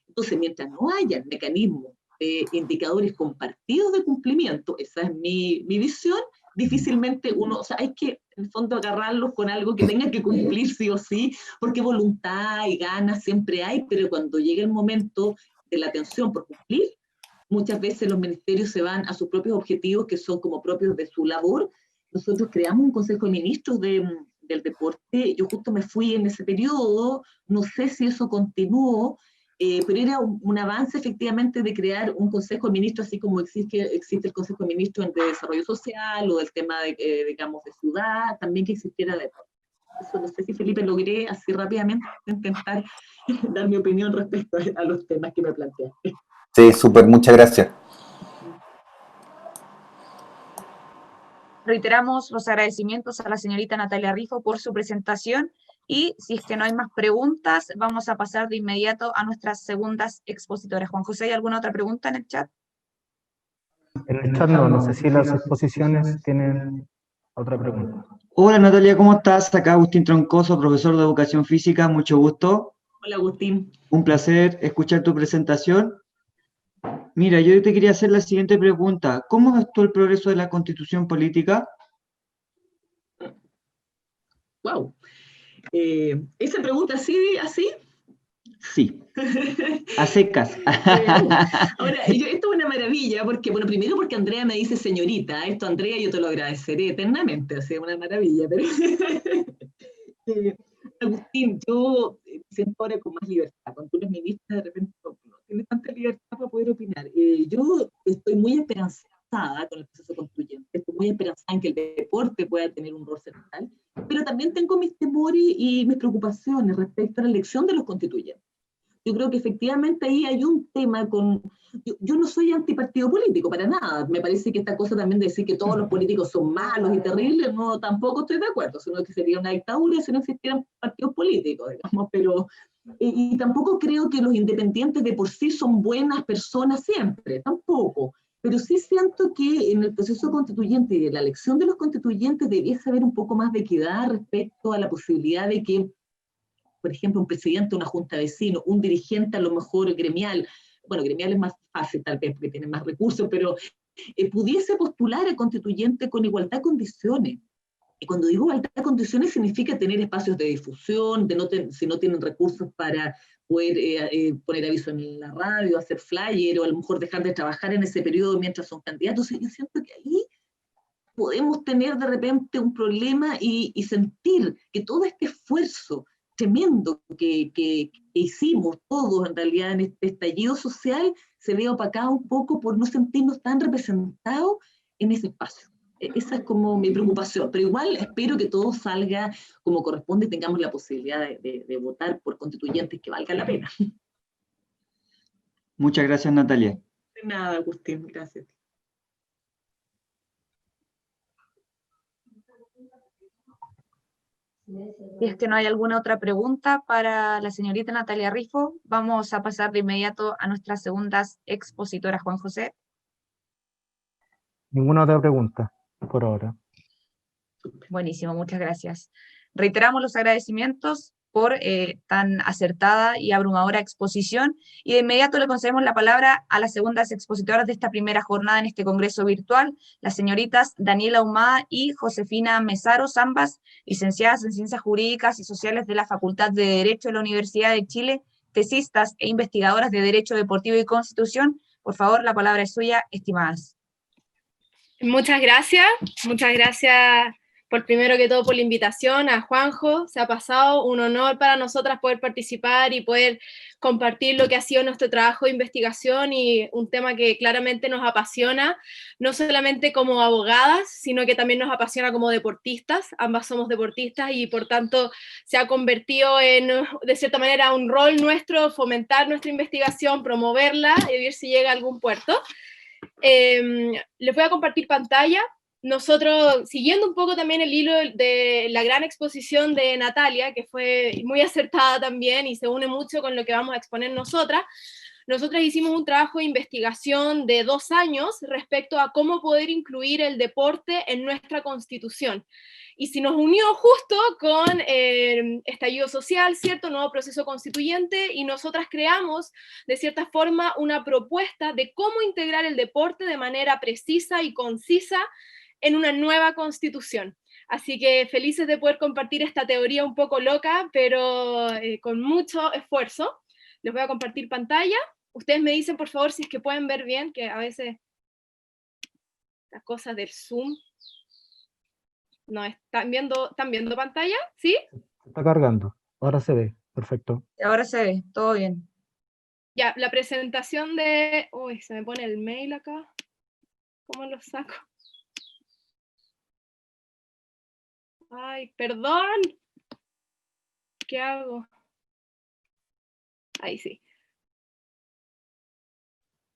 Entonces, mientras no haya mecanismos de indicadores compartidos de cumplimiento, esa es mi visión, difícilmente o sea, hay que en el fondo agarrarlos con algo que tenga que cumplir sí o sí, porque voluntad y ganas siempre hay, pero cuando llega el momento de la atención por cumplir, muchas veces los ministerios se van a sus propios objetivos que son como propios de su labor. Nosotros creamos un Consejo de Ministros del Deporte, yo justo me fui en ese periodo, no sé si eso continuó, pero era un avance efectivamente de crear un Consejo de Ministros, así como existe el Consejo de Ministros de Desarrollo Social o del tema, digamos, de ciudad, también que existiera deporte. Eso no sé si, Felipe, logré así rápidamente intentar dar mi opinión respecto a los temas que me planteaste. Sí, súper, muchas gracias. Reiteramos los agradecimientos a la señorita Natalia Rifo por su presentación y si es que no hay más preguntas, vamos a pasar de inmediato a nuestras segundas expositoras. Juan José, ¿hay alguna otra pregunta en el chat? En el chat no sé si las exposiciones tienen otra pregunta. Hola Natalia, ¿cómo estás? Acá Agustín Troncoso, profesor de Educación Física, mucho gusto. Hola Agustín. Un placer escuchar tu presentación. Mira, yo te quería hacer la siguiente pregunta. ¿Cómo ves tú el progreso de la Constitución política? Wow. ¿Esa pregunta así? Sí. A secas. Ahora, esto es una maravilla, porque, bueno, primero porque Andrea me dice señorita, esto Andrea yo te lo agradeceré eternamente, o sea, una maravilla, pero Agustín, yo siento ahora con más libertad, cuando tú eres ministra de repente no tiene tanta libertad para poder opinar. Yo estoy muy esperanzada con el proceso constituyente, estoy muy esperanzada en que el deporte pueda tener un rol central, pero también tengo mis temores y mis preocupaciones respecto a la elección de los constituyentes. Yo creo que efectivamente ahí hay un tema con... Yo no soy antipartido político, para nada. Me parece que esta cosa también de decir que todos los políticos son malos y terribles, no, tampoco estoy de acuerdo, sino que sería una dictadura si no existieran partidos políticos, digamos, pero... Y tampoco creo que los independientes de por sí son buenas personas siempre, tampoco. Pero sí siento que en el proceso constituyente y de la elección de los constituyentes debiese haber un poco más de equidad respecto a la posibilidad de que, por ejemplo, un presidente de una junta de vecinos, un dirigente a lo mejor gremial, bueno, gremial es más fácil tal vez porque tiene más recursos, pero pudiese postular a constituyente con igualdad de condiciones. Y cuando digo igualdad de condiciones significa tener espacios de difusión, si no tienen recursos para poder poner aviso en la radio, hacer flyer, o a lo mejor dejar de trabajar en ese periodo mientras son candidatos. Yo siento que ahí podemos tener de repente un problema y sentir que todo este esfuerzo tremendo que hicimos todos en realidad en este estallido social se ve opacado un poco por no sentirnos tan representados en ese espacio. Esa es como mi preocupación, pero igual espero que todo salga como corresponde y tengamos la posibilidad de votar por constituyentes que valgan la pena. Muchas gracias, Natalia. De nada, Agustín, gracias. Si es que no hay alguna otra pregunta para la señorita Natalia Rifo, vamos a pasar de inmediato a nuestras segundas expositoras, Juan José. Ninguna otra pregunta, por ahora. Buenísimo, muchas gracias. Reiteramos los agradecimientos por tan acertada y abrumadora exposición, y de inmediato le concedemos la palabra a las segundas expositoras de esta primera jornada en este congreso virtual, las señoritas Daniela Ahumada y Josefina Mesaros, ambas licenciadas en Ciencias Jurídicas y Sociales de la Facultad de Derecho de la Universidad de Chile, tesistas e investigadoras de Derecho Deportivo y Constitución. Por favor, la palabra es suya, estimadas. Muchas gracias por primero que todo por la invitación, a Juanjo. Se ha pasado un honor para nosotras poder participar y poder compartir lo que ha sido nuestro trabajo de investigación y un tema que claramente nos apasiona, no solamente como abogadas, sino que también nos apasiona como deportistas. Ambas somos deportistas y por tanto se ha convertido en, de cierta manera, un rol nuestro, fomentar nuestra investigación, promoverla y ver si llega a algún puerto. Les voy a compartir pantalla. Nosotros, siguiendo un poco también el hilo de la gran exposición de Natalia, que fue muy acertada también y se une mucho con lo que vamos a exponer nosotras hicimos un trabajo de investigación de 2 años respecto a cómo poder incluir el deporte en nuestra Constitución. Y se nos unió justo con estallido social, ¿cierto? Nuevo proceso constituyente, y nosotras creamos, de cierta forma, una propuesta de cómo integrar el deporte de manera precisa y concisa en una nueva Constitución. Así que felices de poder compartir esta teoría un poco loca, pero con mucho esfuerzo. Les voy a compartir pantalla. Ustedes me dicen, por favor, si es que pueden ver bien, que a veces las cosas del Zoom no están viendo pantalla, ¿sí? Se está cargando, ahora se ve, perfecto. Ahora se ve, todo bien. Ya, la presentación de... Uy, se me pone el mail acá. ¿Cómo lo saco? Ay, perdón. ¿Qué hago? Ahí sí.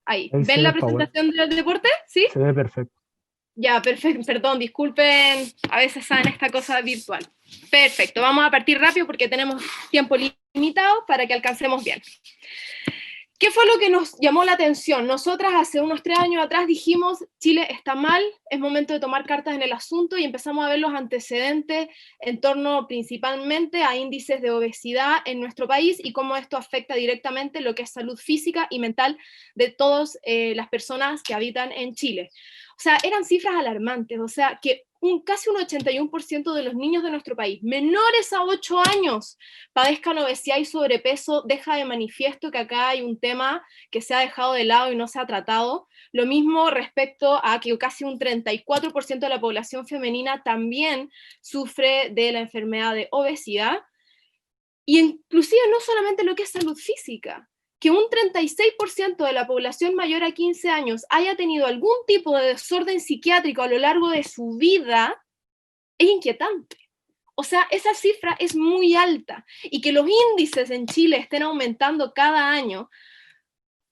Ahí. ¿Ven la presentación del deporte? ¿Sí? Se ve perfecto. Ya, perfecto. Perdón, disculpen, a veces saben esta cosa virtual. Perfecto, vamos a partir rápido porque tenemos tiempo limitado para que alcancemos bien. ¿Qué fue lo que nos llamó la atención? Nosotras hace unos 3 años atrás dijimos, Chile está mal, es momento de tomar cartas en el asunto, y empezamos a ver los antecedentes en torno principalmente a índices de obesidad en nuestro país y cómo esto afecta directamente lo que es salud física y mental de todas las personas que habitan en Chile. O sea, eran cifras alarmantes, o sea, que casi un 81% de los niños de nuestro país, menores a 8 años, padezcan obesidad y sobrepeso. Deja de manifiesto que acá hay un tema que se ha dejado de lado y no se ha tratado. Lo mismo respecto a que casi un 34% de la población femenina también sufre de la enfermedad de obesidad. Y inclusive no solamente lo que es salud física, que un 36% de la población mayor a 15 años haya tenido algún tipo de desorden psiquiátrico a lo largo de su vida es inquietante. O sea, esa cifra es muy alta, y que los índices en Chile estén aumentando cada año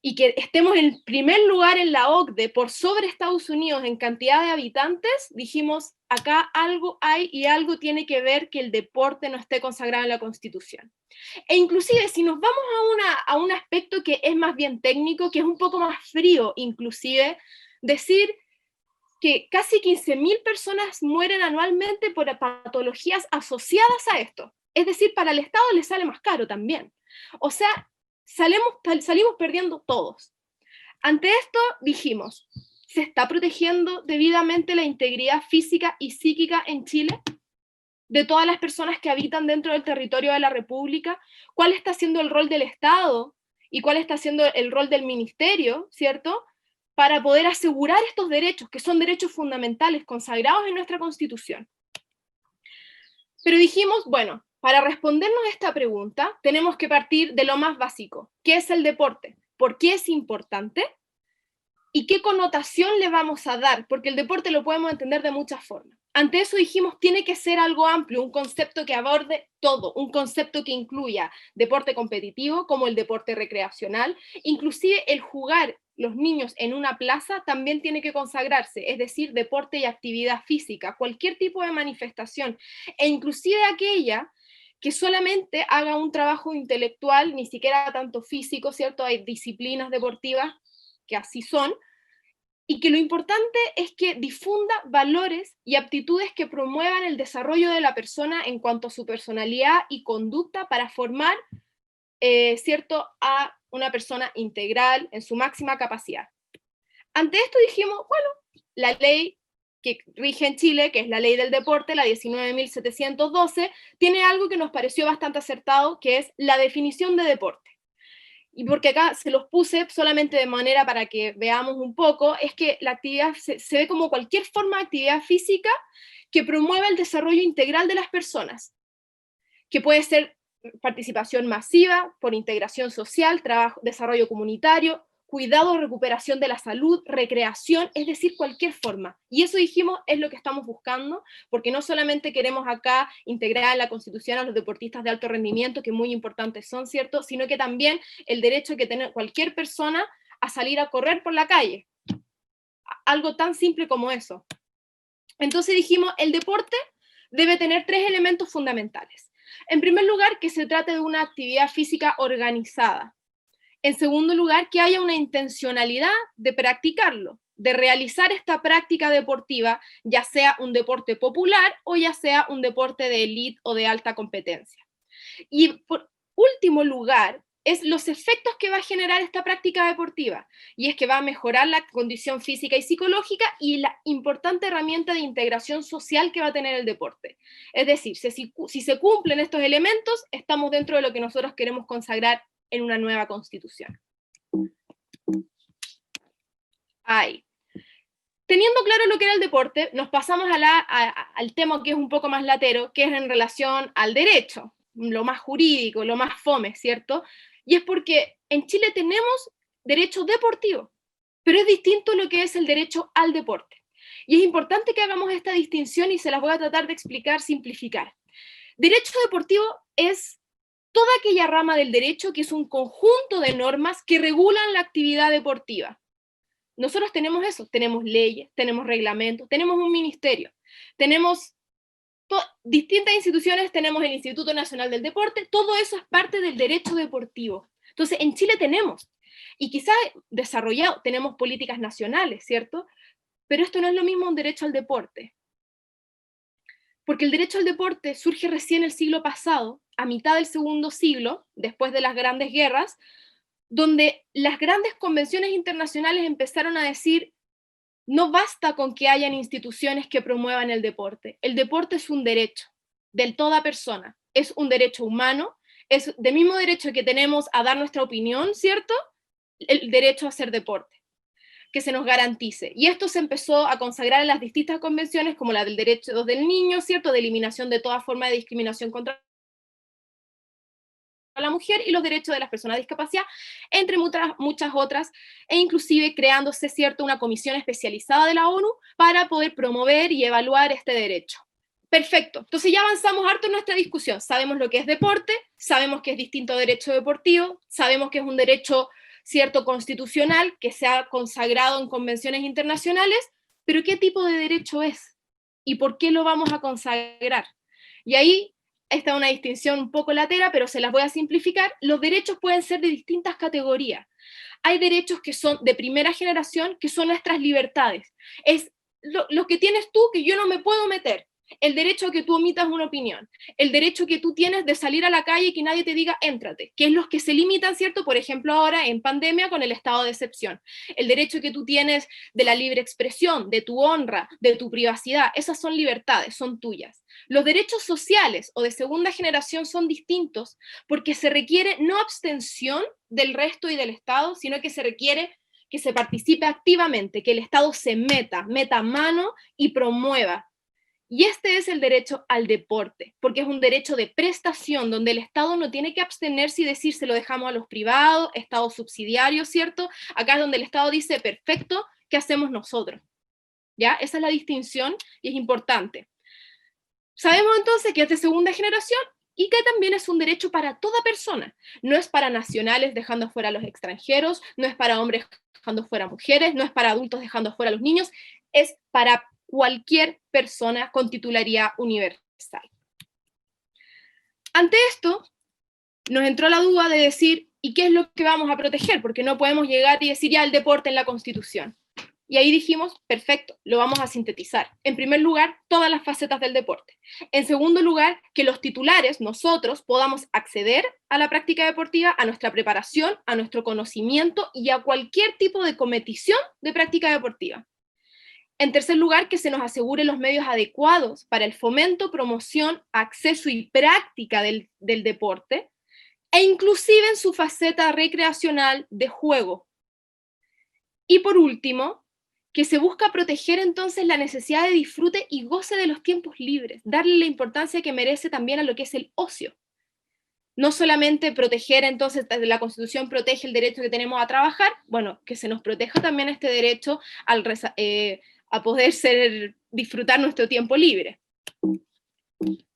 y que estemos en el primer lugar en la OCDE por sobre Estados Unidos en cantidad de habitantes, dijimos, acá algo hay y algo tiene que ver que el deporte no esté consagrado en la Constitución. E inclusive, si nos vamos a un aspecto que es más bien técnico, que es un poco más frío, inclusive, decir que casi 15.000 personas mueren anualmente por patologías asociadas a esto. Es decir, para el Estado le sale más caro también. O sea, salimos perdiendo todos. Ante esto dijimos, ¿se está protegiendo debidamente la integridad física y psíquica en Chile de todas las personas que habitan dentro del territorio de la República? ¿Cuál está siendo el rol del Estado y cuál está siendo el rol del Ministerio, ¿cierto?, para poder asegurar estos derechos, que son derechos fundamentales consagrados en nuestra Constitución? Pero dijimos, bueno, para respondernos a esta pregunta, tenemos que partir de lo más básico. ¿Qué es el deporte? ¿Por qué es importante? ¿Y qué connotación le vamos a dar? Porque el deporte lo podemos entender de muchas formas. Ante eso dijimos, tiene que ser algo amplio, un concepto que aborde todo, un concepto que incluya deporte competitivo como el deporte recreacional, inclusive el jugar los niños en una plaza también tiene que consagrarse, es decir, deporte y actividad física, cualquier tipo de manifestación, e inclusive aquella que solamente haga un trabajo intelectual, ni siquiera tanto físico, ¿cierto? Hay disciplinas deportivas que así son, y que lo importante es que difunda valores y aptitudes que promuevan el desarrollo de la persona en cuanto a su personalidad y conducta para formar, ¿cierto?, a una persona integral en su máxima capacidad. Ante esto dijimos, bueno, la ley que rige en Chile, que es la ley del deporte, la 19.712, tiene algo que nos pareció bastante acertado, que es la definición de deporte. Y porque acá se los puse solamente de manera para que veamos un poco, es que la actividad se ve como cualquier forma de actividad física que promueva el desarrollo integral de las personas, que puede ser participación masiva, por integración social, trabajo, desarrollo comunitario, cuidado o recuperación de la salud, recreación, es decir, cualquier forma. Y eso dijimos es lo que estamos buscando, porque no solamente queremos acá integrar en la Constitución a los deportistas de alto rendimiento, que muy importantes son, ¿cierto?, sino que también el derecho que tiene cualquier persona a salir a correr por la calle. Algo tan simple como eso. Entonces dijimos, el deporte debe tener 3 elementos fundamentales. En primer lugar, que se trate de una actividad física organizada. En segundo lugar, que haya una intencionalidad de practicarlo, de realizar esta práctica deportiva, ya sea un deporte popular o ya sea un deporte de élite o de alta competencia. Y por último lugar, es los efectos que va a generar esta práctica deportiva, y es que va a mejorar la condición física y psicológica y la importante herramienta de integración social que va a tener el deporte. Es decir, si se cumplen estos elementos, estamos dentro de lo que nosotros queremos consagrar en una nueva Constitución. Ahí. Teniendo claro lo que era el deporte, nos pasamos al tema que es un poco más latero, que es en relación al derecho, lo más jurídico, lo más fome, ¿cierto? Y es porque en Chile tenemos derecho deportivo, pero es distinto lo que es el derecho al deporte. Y es importante que hagamos esta distinción y se las voy a tratar de explicar, simplificar. Derecho deportivo es toda aquella rama del derecho que es un conjunto de normas que regulan la actividad deportiva. Nosotros tenemos eso, tenemos leyes, tenemos reglamentos, tenemos un ministerio, tenemos distintas instituciones, tenemos el Instituto Nacional del Deporte, todo eso es parte del derecho deportivo. Entonces, en Chile tenemos, y quizás desarrollado, tenemos políticas nacionales, ¿cierto? Pero esto no es lo mismo un derecho al deporte. Porque el derecho al deporte surge recién el siglo pasado, a mitad del segundo siglo, después de las grandes guerras, donde las grandes convenciones internacionales empezaron a decir, no basta con que hayan instituciones que promuevan el deporte es un derecho de toda persona, es un derecho humano, es del mismo derecho que tenemos a dar nuestra opinión, ¿cierto? El derecho a hacer deporte, que se nos garantice. Y esto se empezó a consagrar en las distintas convenciones, como la del derecho del niño, ¿cierto?, de eliminación de toda forma de discriminación contra la mujer y los derechos de las personas de discapacidad, entre muchas otras, e inclusive creándose, ¿cierto?, una comisión especializada de la ONU para poder promover y evaluar este derecho. Perfecto, entonces ya avanzamos harto en nuestra discusión, sabemos lo que es deporte, sabemos que es distinto a derecho deportivo, sabemos que es un derecho, ¿cierto?, constitucional, que se ha consagrado en convenciones internacionales, pero ¿qué tipo de derecho es? ¿Y por qué lo vamos a consagrar? Y ahí está una distinción un poco latera, pero se las voy a simplificar. Los derechos pueden ser de distintas categorías. Hay derechos que son de primera generación, que son nuestras libertades. Es lo que tienes tú, que yo no me puedo meter. El derecho a que tú omitas una opinión, el derecho que tú tienes de salir a la calle y que nadie te diga éntrate, que es los que se limitan, ¿cierto? Por ejemplo, ahora en pandemia con el estado de excepción. El derecho que tú tienes de la libre expresión, de tu honra, de tu privacidad, esas son libertades, son tuyas. Los derechos sociales o de segunda generación son distintos porque se requiere no abstención del resto y del Estado, sino que se requiere que se participe activamente, que el Estado se meta mano y promueva. Y este es el derecho al deporte, porque es un derecho de prestación, donde el Estado no tiene que abstenerse y decir se lo dejamos a los privados, Estado subsidiario, ¿cierto? Acá es donde el Estado dice, perfecto, ¿qué hacemos nosotros? ¿Ya? Esa es la distinción y es importante. Sabemos entonces que es de segunda generación y que también es un derecho para toda persona. No es para nacionales dejando fuera a los extranjeros, no es para hombres dejando fuera a mujeres, no es para adultos dejando fuera a los niños, es para cualquier persona con titularidad universal. Ante esto, nos entró la duda de decir, ¿y qué es lo que vamos a proteger? Porque no podemos llegar y decir ya el deporte en la Constitución. Y ahí dijimos, perfecto, lo vamos a sintetizar. En primer lugar, todas las facetas del deporte. En segundo lugar, que los titulares, nosotros, podamos acceder a la práctica deportiva, a nuestra preparación, a nuestro conocimiento y a cualquier tipo de competición de práctica deportiva. En tercer lugar, que se nos asegure los medios adecuados para el fomento, promoción, acceso y práctica del deporte, e inclusive en su faceta recreacional de juego. Y por último, que se busca proteger entonces la necesidad de disfrute y goce de los tiempos libres, darle la importancia que merece también a lo que es el ocio. No solamente proteger, entonces, la Constitución protege el derecho que tenemos a trabajar, bueno, que se nos proteja también este derecho a poder disfrutar nuestro tiempo libre.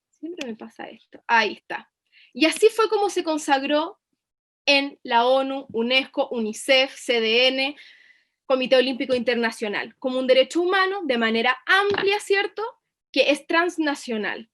Siempre me pasa esto. Ahí está. Y así fue como se consagró en la ONU, UNESCO, UNICEF, CDN, Comité Olímpico Internacional, como un derecho humano de manera amplia, ¿cierto?, que es transnacional.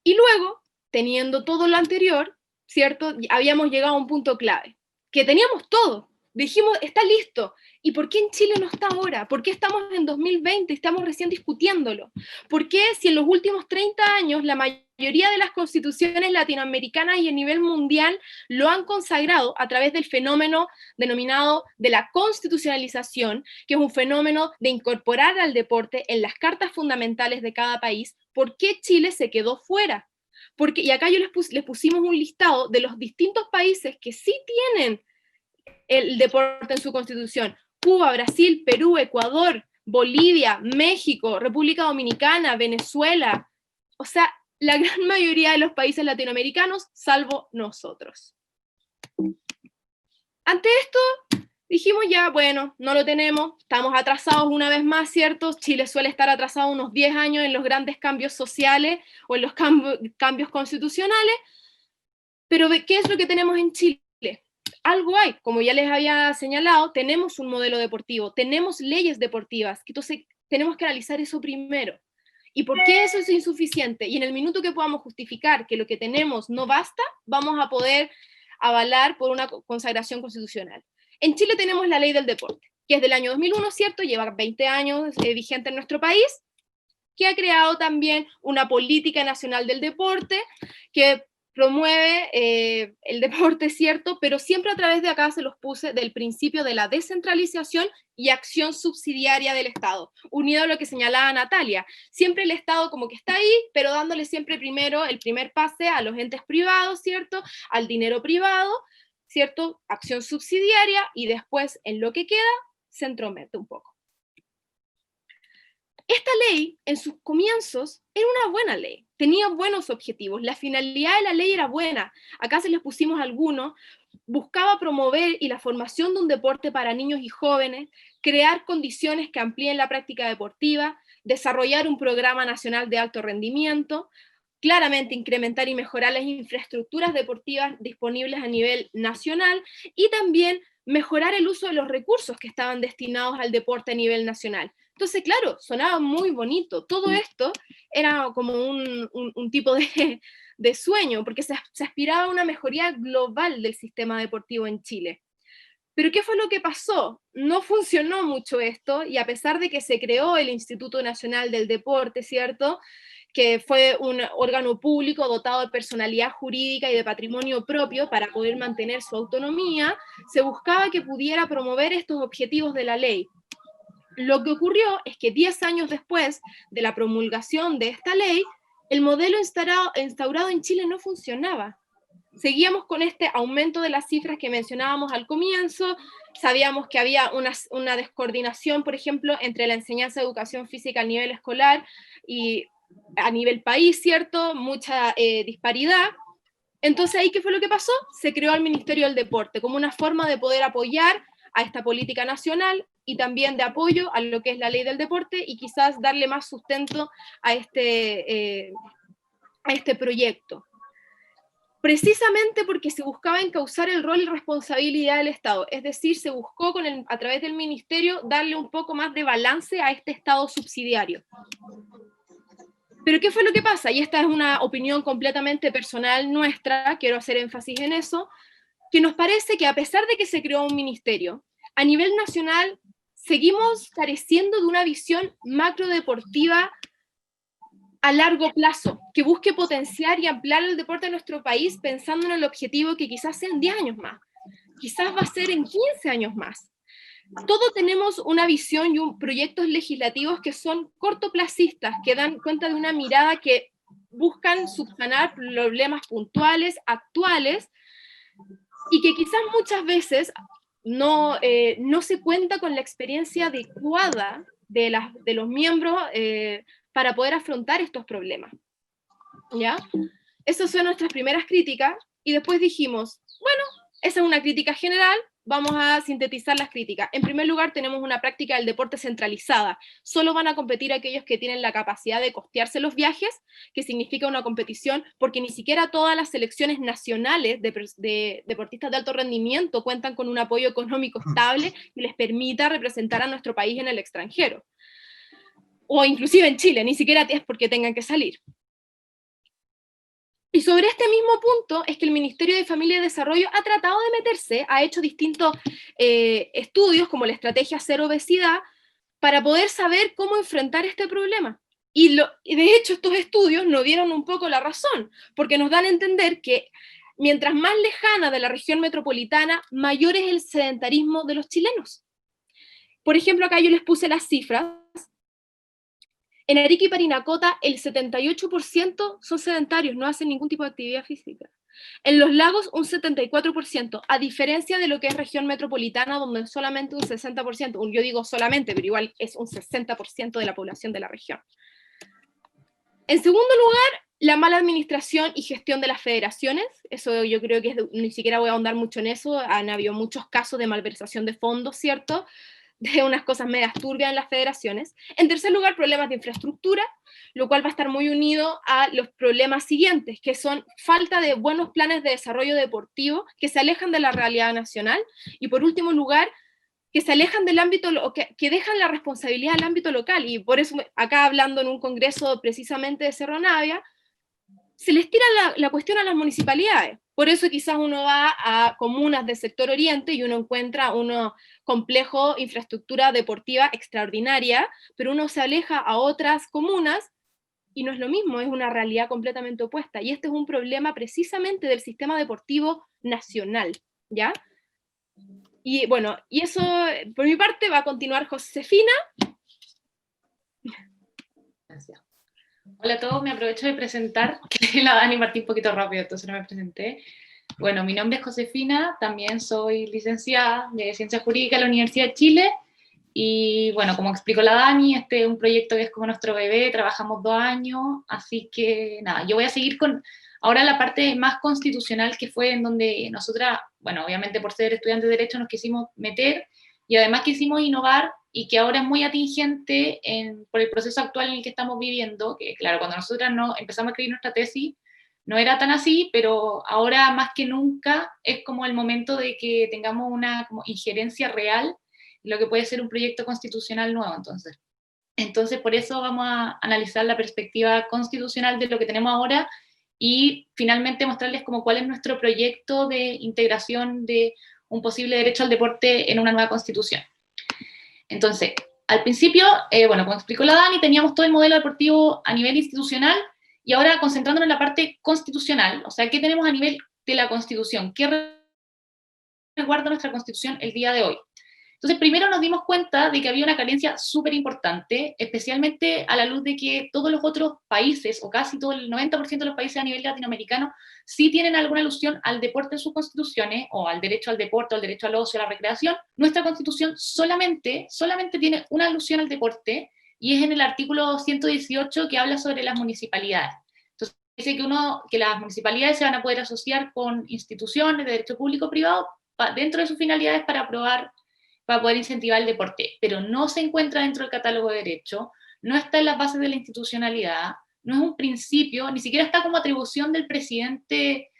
Y luego, teniendo todo lo anterior, ¿cierto?, habíamos llegado a un punto clave, que teníamos todo. Dijimos, está listo. ¿Y por qué en Chile no está ahora? ¿Por qué estamos en 2020 y estamos recién discutiéndolo? ¿Por qué si en los últimos 30 años la mayoría de las constituciones latinoamericanas y a nivel mundial lo han consagrado a través del fenómeno denominado de la constitucionalización, que es un fenómeno de incorporar al deporte en las cartas fundamentales de cada país? ¿Por qué Chile se quedó fuera? Y acá les pusimos un listado de los distintos países que sí tienen el deporte en su constitución: Cuba, Brasil, Perú, Ecuador, Bolivia, México, República Dominicana, Venezuela, o sea, la gran mayoría de los países latinoamericanos, salvo nosotros. Ante esto, dijimos ya, bueno, no lo tenemos, estamos atrasados una vez más, ¿cierto? Chile suele estar atrasado unos 10 años en los grandes cambios sociales o en los cambios constitucionales, pero ¿qué es lo que tenemos en Chile? Algo hay, como ya les había señalado, tenemos un modelo deportivo, tenemos leyes deportivas, entonces tenemos que analizar eso primero. ¿Y por qué eso es insuficiente? Y en el minuto que podamos justificar que lo que tenemos no basta, vamos a poder avalar por una consagración constitucional. En Chile tenemos la ley del deporte, que es del año 2001, ¿cierto? Lleva 20 años vigente en nuestro país, que ha creado también una política nacional del deporte, que promueve el deporte, ¿cierto? Pero siempre a través de acá se los puse del principio de la descentralización y acción subsidiaria del Estado, unido a lo que señalaba Natalia. Siempre el Estado como que está ahí, pero dándole siempre primero el primer pase a los entes privados, ¿cierto? Al dinero privado, ¿cierto? Acción subsidiaria, y después en lo que queda se entromete un poco. Esta ley, en sus comienzos, era una buena ley. tenía buenos objetivos, la finalidad de la ley era buena, acá se les pusimos algunos, buscaba promover y la formación de un deporte para niños y jóvenes, crear condiciones que amplíen la práctica deportiva, desarrollar un programa nacional de alto rendimiento, claramente incrementar y mejorar las infraestructuras deportivas disponibles a nivel nacional y también mejorar el uso de los recursos que estaban destinados al deporte a nivel nacional. Entonces, claro, sonaba muy bonito. Todo esto era como un tipo de sueño, porque se aspiraba a una mejoría global del sistema deportivo en Chile. Pero ¿qué fue lo que pasó? No funcionó mucho esto, y a pesar de que se creó el Instituto Nacional del Deporte, ¿cierto?, que fue un órgano público dotado de personalidad jurídica y de patrimonio propio para poder mantener su autonomía, se buscaba que pudiera promover estos objetivos de la ley. Lo que ocurrió es que 10 años después de la promulgación de esta ley, el modelo instaurado en Chile no funcionaba. Seguíamos con este aumento de las cifras que mencionábamos al comienzo, sabíamos que había una descoordinación, por ejemplo, entre la enseñanza de educación física a nivel escolar y a nivel país, ¿cierto? Mucha disparidad. Entonces, ¿ahí qué fue lo que pasó? Se creó el Ministerio del Deporte como una forma de poder apoyar a esta política nacional y también de apoyo a lo que es la ley del deporte y quizás darle más sustento a este proyecto. Precisamente porque se buscaba encauzar el rol y responsabilidad del Estado, es decir, se buscó a través del ministerio darle un poco más de balance a este Estado subsidiario. Pero ¿qué fue lo que pasa? Y esta es una opinión completamente personal nuestra, quiero hacer énfasis en eso, que nos parece que a pesar de que se creó un ministerio, a nivel nacional seguimos careciendo de una visión macrodeportiva a largo plazo, que busque potenciar y ampliar el deporte de nuestro país pensando en el objetivo que quizás sean 10 años más, quizás va a ser en 15 años más. Todos tenemos una visión y proyectos legislativos que son cortoplacistas, que dan cuenta de una mirada que buscan subsanar problemas puntuales, actuales, y que quizás muchas veces no se cuenta con la experiencia adecuada de los miembros para poder afrontar estos problemas. ¿Ya? Esas son nuestras primeras críticas, y después dijimos, bueno, esa es una crítica general, vamos a sintetizar las críticas. En primer lugar, tenemos una práctica del deporte centralizada. Solo van a competir aquellos que tienen la capacidad de costearse los viajes, que significa una competición, porque ni siquiera todas las selecciones nacionales de deportistas de alto rendimiento cuentan con un apoyo económico estable que les permita representar a nuestro país en el extranjero. O inclusive en Chile, ni siquiera es porque tengan que salir. Y sobre este mismo punto es que el Ministerio de Familia y Desarrollo ha tratado de meterse, ha hecho distintos estudios como la estrategia Cero Obesidad para poder saber cómo enfrentar este problema. Y de hecho estos estudios nos dieron un poco la razón, porque nos dan a entender que mientras más lejana de la región metropolitana, mayor es el sedentarismo de los chilenos. Por ejemplo, acá yo les puse las cifras. En Arica y Parinacota, el 78% son sedentarios, no hacen ningún tipo de actividad física. En los lagos, un 74%, a diferencia de lo que es región metropolitana, donde solamente un 60%, yo digo solamente, pero igual es un 60% de la población de la región. En segundo lugar, la mala administración y gestión de las federaciones, eso yo creo que ni siquiera voy a ahondar mucho en eso, han habido muchos casos de malversación de fondos, ¿cierto?, de unas cosas medias turbias en las federaciones. En tercer lugar, problemas de infraestructura, lo cual va a estar muy unido a los problemas siguientes, que son falta de buenos planes de desarrollo deportivo que se alejan de la realidad nacional, y por último lugar, que se alejan del ámbito, que dejan la responsabilidad al ámbito local, y por eso acá hablando en un congreso precisamente de Cerro Navia, se les tira la cuestión a las municipalidades. Por eso quizás uno va a comunas del sector oriente y uno encuentra una complejo infraestructura deportiva extraordinaria, pero uno se aleja a otras comunas y no es lo mismo, es una realidad completamente opuesta. Y este es un problema precisamente del sistema deportivo nacional, ¿ya? Y bueno, y eso por mi parte va a continuar Josefina. Gracias. Hola a todos, me aprovecho de presentar, que la Dani partí un poquito rápido, entonces no me presenté. Bueno, mi nombre es Josefina, también soy licenciada de Ciencias Jurídicas de la Universidad de Chile, Y bueno, como explicó la Dani, este es un proyecto que es como nuestro bebé, trabajamos 2 años, así que nada, yo voy a seguir con ahora la parte más constitucional, que fue en donde nosotras, bueno, obviamente por ser estudiantes de Derecho nos quisimos meter, y además quisimos innovar, y que ahora es muy atingente por el proceso actual en el que estamos viviendo, que claro, cuando nosotras no empezamos a escribir nuestra tesis, no era tan así, pero ahora más que nunca es como el momento de que tengamos una como injerencia real en lo que puede ser un proyecto constitucional nuevo. Entonces, por eso vamos a analizar la perspectiva constitucional de lo que tenemos ahora y finalmente mostrarles como cuál es nuestro proyecto de integración de un posible derecho al deporte en una nueva constitución. Entonces, al principio, bueno, como explicó la Dani, teníamos todo el modelo deportivo a nivel institucional, y ahora concentrándonos en la parte constitucional, o sea, ¿qué tenemos a nivel de la Constitución? ¿Qué resguarda nuestra Constitución el día de hoy? Entonces, primero nos dimos cuenta de que había una carencia súper importante, especialmente a la luz de que todos los otros países, o casi todo el 90% de los países a nivel latinoamericano, sí tienen alguna alusión al deporte en sus constituciones, o al derecho al deporte, o al derecho al ocio, a la recreación. Nuestra Constitución solamente tiene una alusión al deporte, y es en el artículo 118 que habla sobre las municipalidades. Entonces, dice que las municipalidades se van a poder asociar con instituciones de derecho público-privado dentro de sus finalidades para poder incentivar el deporte, pero no se encuentra dentro del catálogo de derecho, no está en las bases de la institucionalidad, no es un principio, ni siquiera está como atribución del presidente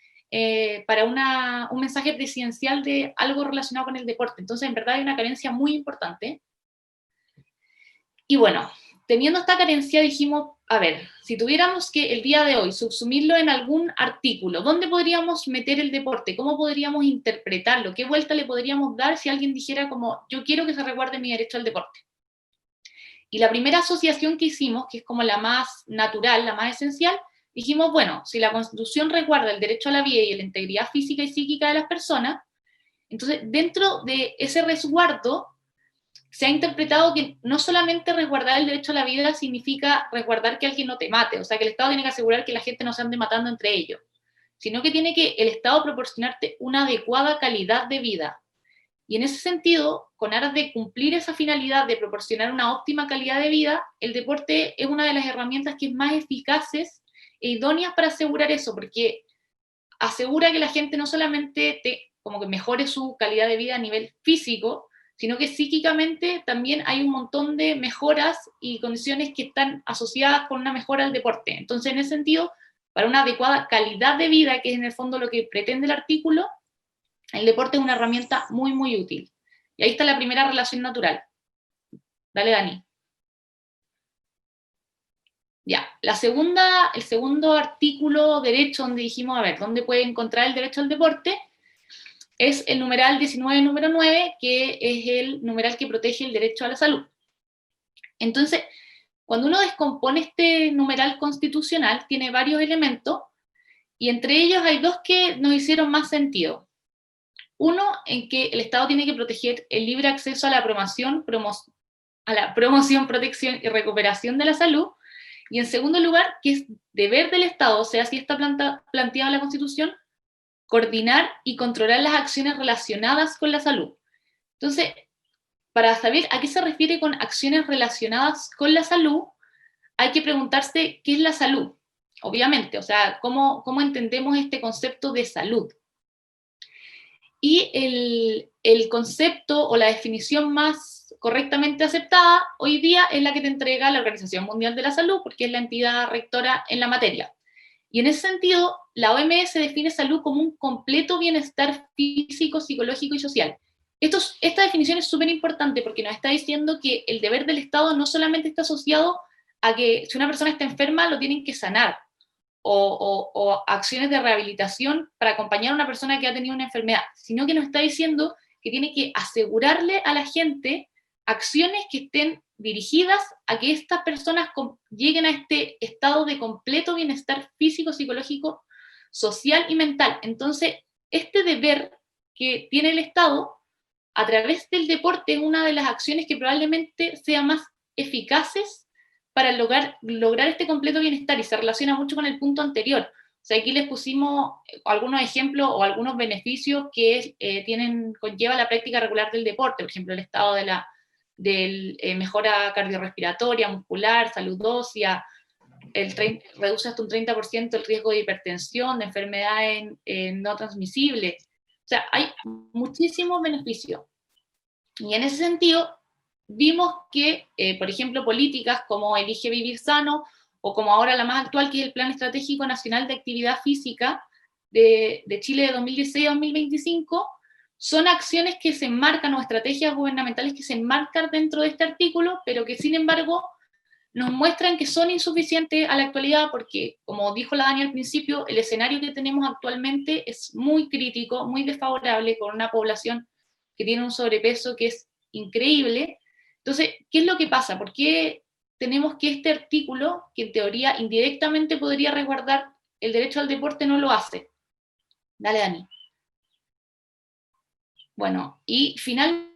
para un mensaje presidencial de algo relacionado con el deporte. Entonces, en verdad hay una carencia muy importante. Y bueno, teniendo esta carencia dijimos, a ver, si tuviéramos que el día de hoy subsumirlo en algún artículo, ¿dónde podríamos meter el deporte? ¿Cómo podríamos interpretarlo? ¿Qué vuelta le podríamos dar si alguien dijera como, yo quiero que se resguarde mi derecho al deporte? Y la primera asociación que hicimos, que es como la más natural, la más esencial, dijimos, bueno, si la Constitución resguarda el derecho a la vida y la integridad física y psíquica de las personas, entonces dentro de ese resguardo se ha interpretado que no solamente resguardar el derecho a la vida significa resguardar que alguien no te mate, o sea, que el Estado tiene que asegurar que la gente no se ande matando entre ellos, sino que tiene que el Estado proporcionarte una adecuada calidad de vida. Y en ese sentido, con aras de cumplir esa finalidad de proporcionar una óptima calidad de vida, el deporte es una de las herramientas que es más eficaces e idóneas para asegurar eso, porque asegura que la gente no solamente como que mejore su calidad de vida a nivel físico, sino que psíquicamente también hay un montón de mejoras y condiciones que están asociadas con una mejora al deporte. Entonces, en ese sentido, para una adecuada calidad de vida, que es en el fondo lo que pretende el artículo, el deporte es una herramienta muy, muy útil. Y ahí está la primera relación natural. Dale, Dani. Ya, el segundo artículo derecho donde dijimos, a ver, ¿dónde puede encontrar el derecho al deporte? Es el numeral 19, número 9, que es el numeral que protege el derecho a la salud. Entonces, cuando uno descompone este numeral constitucional, tiene varios elementos, y entre ellos hay dos que nos hicieron más sentido. Uno, en que el Estado tiene que proteger el libre acceso a la promoción, protección y recuperación de la salud, y en segundo lugar, que es deber del Estado, o sea, así está planteado en la Constitución, coordinar y controlar las acciones relacionadas con la salud. Entonces, para saber a qué se refiere con acciones relacionadas con la salud, hay que preguntarse qué es la salud, obviamente, o sea, cómo entendemos este concepto de salud. Y el concepto o la definición más correctamente aceptada hoy día es la que te entrega la Organización Mundial de la Salud, porque es la entidad rectora en la materia. Y en ese sentido, la OMS define salud como un completo bienestar físico, psicológico y social. Esta definición es súper importante porque nos está diciendo que el deber del Estado no solamente está asociado a que si una persona está enferma lo tienen que sanar, o acciones de rehabilitación para acompañar a una persona que ha tenido una enfermedad, sino que nos está diciendo que tiene que asegurarle a la gente acciones que estén dirigidas a que estas personas lleguen a este estado de completo bienestar físico, psicológico, social y mental. Entonces, este deber que tiene el Estado a través del deporte es una de las acciones que probablemente sea más eficaces para lograr este completo bienestar, y se relaciona mucho con el punto anterior. O sea, aquí les pusimos algunos ejemplos o algunos beneficios que conlleva la práctica regular del deporte, por ejemplo, el estado de mejora cardiorrespiratoria, muscular, salud ósea, reduce hasta un 30% el riesgo de hipertensión, de enfermedades no transmisibles. O sea, hay muchísimos beneficios. Y en ese sentido, vimos que, por ejemplo, políticas como Elige Vivir Sano, o como ahora la más actual, que es el Plan Estratégico Nacional de Actividad Física de Chile de 2016 a 2025, son acciones que se enmarcan, o estrategias gubernamentales que se enmarcan dentro de este artículo, pero que sin embargo nos muestran que son insuficientes a la actualidad, porque, como dijo la Dani al principio, el escenario que tenemos actualmente es muy crítico, muy desfavorable, con una población que tiene un sobrepeso que es increíble. Entonces, ¿qué es lo que pasa? ¿Por qué tenemos que este artículo, que en teoría indirectamente podría resguardar el derecho al deporte, no lo hace? Dale, Dani. Bueno, y finalmente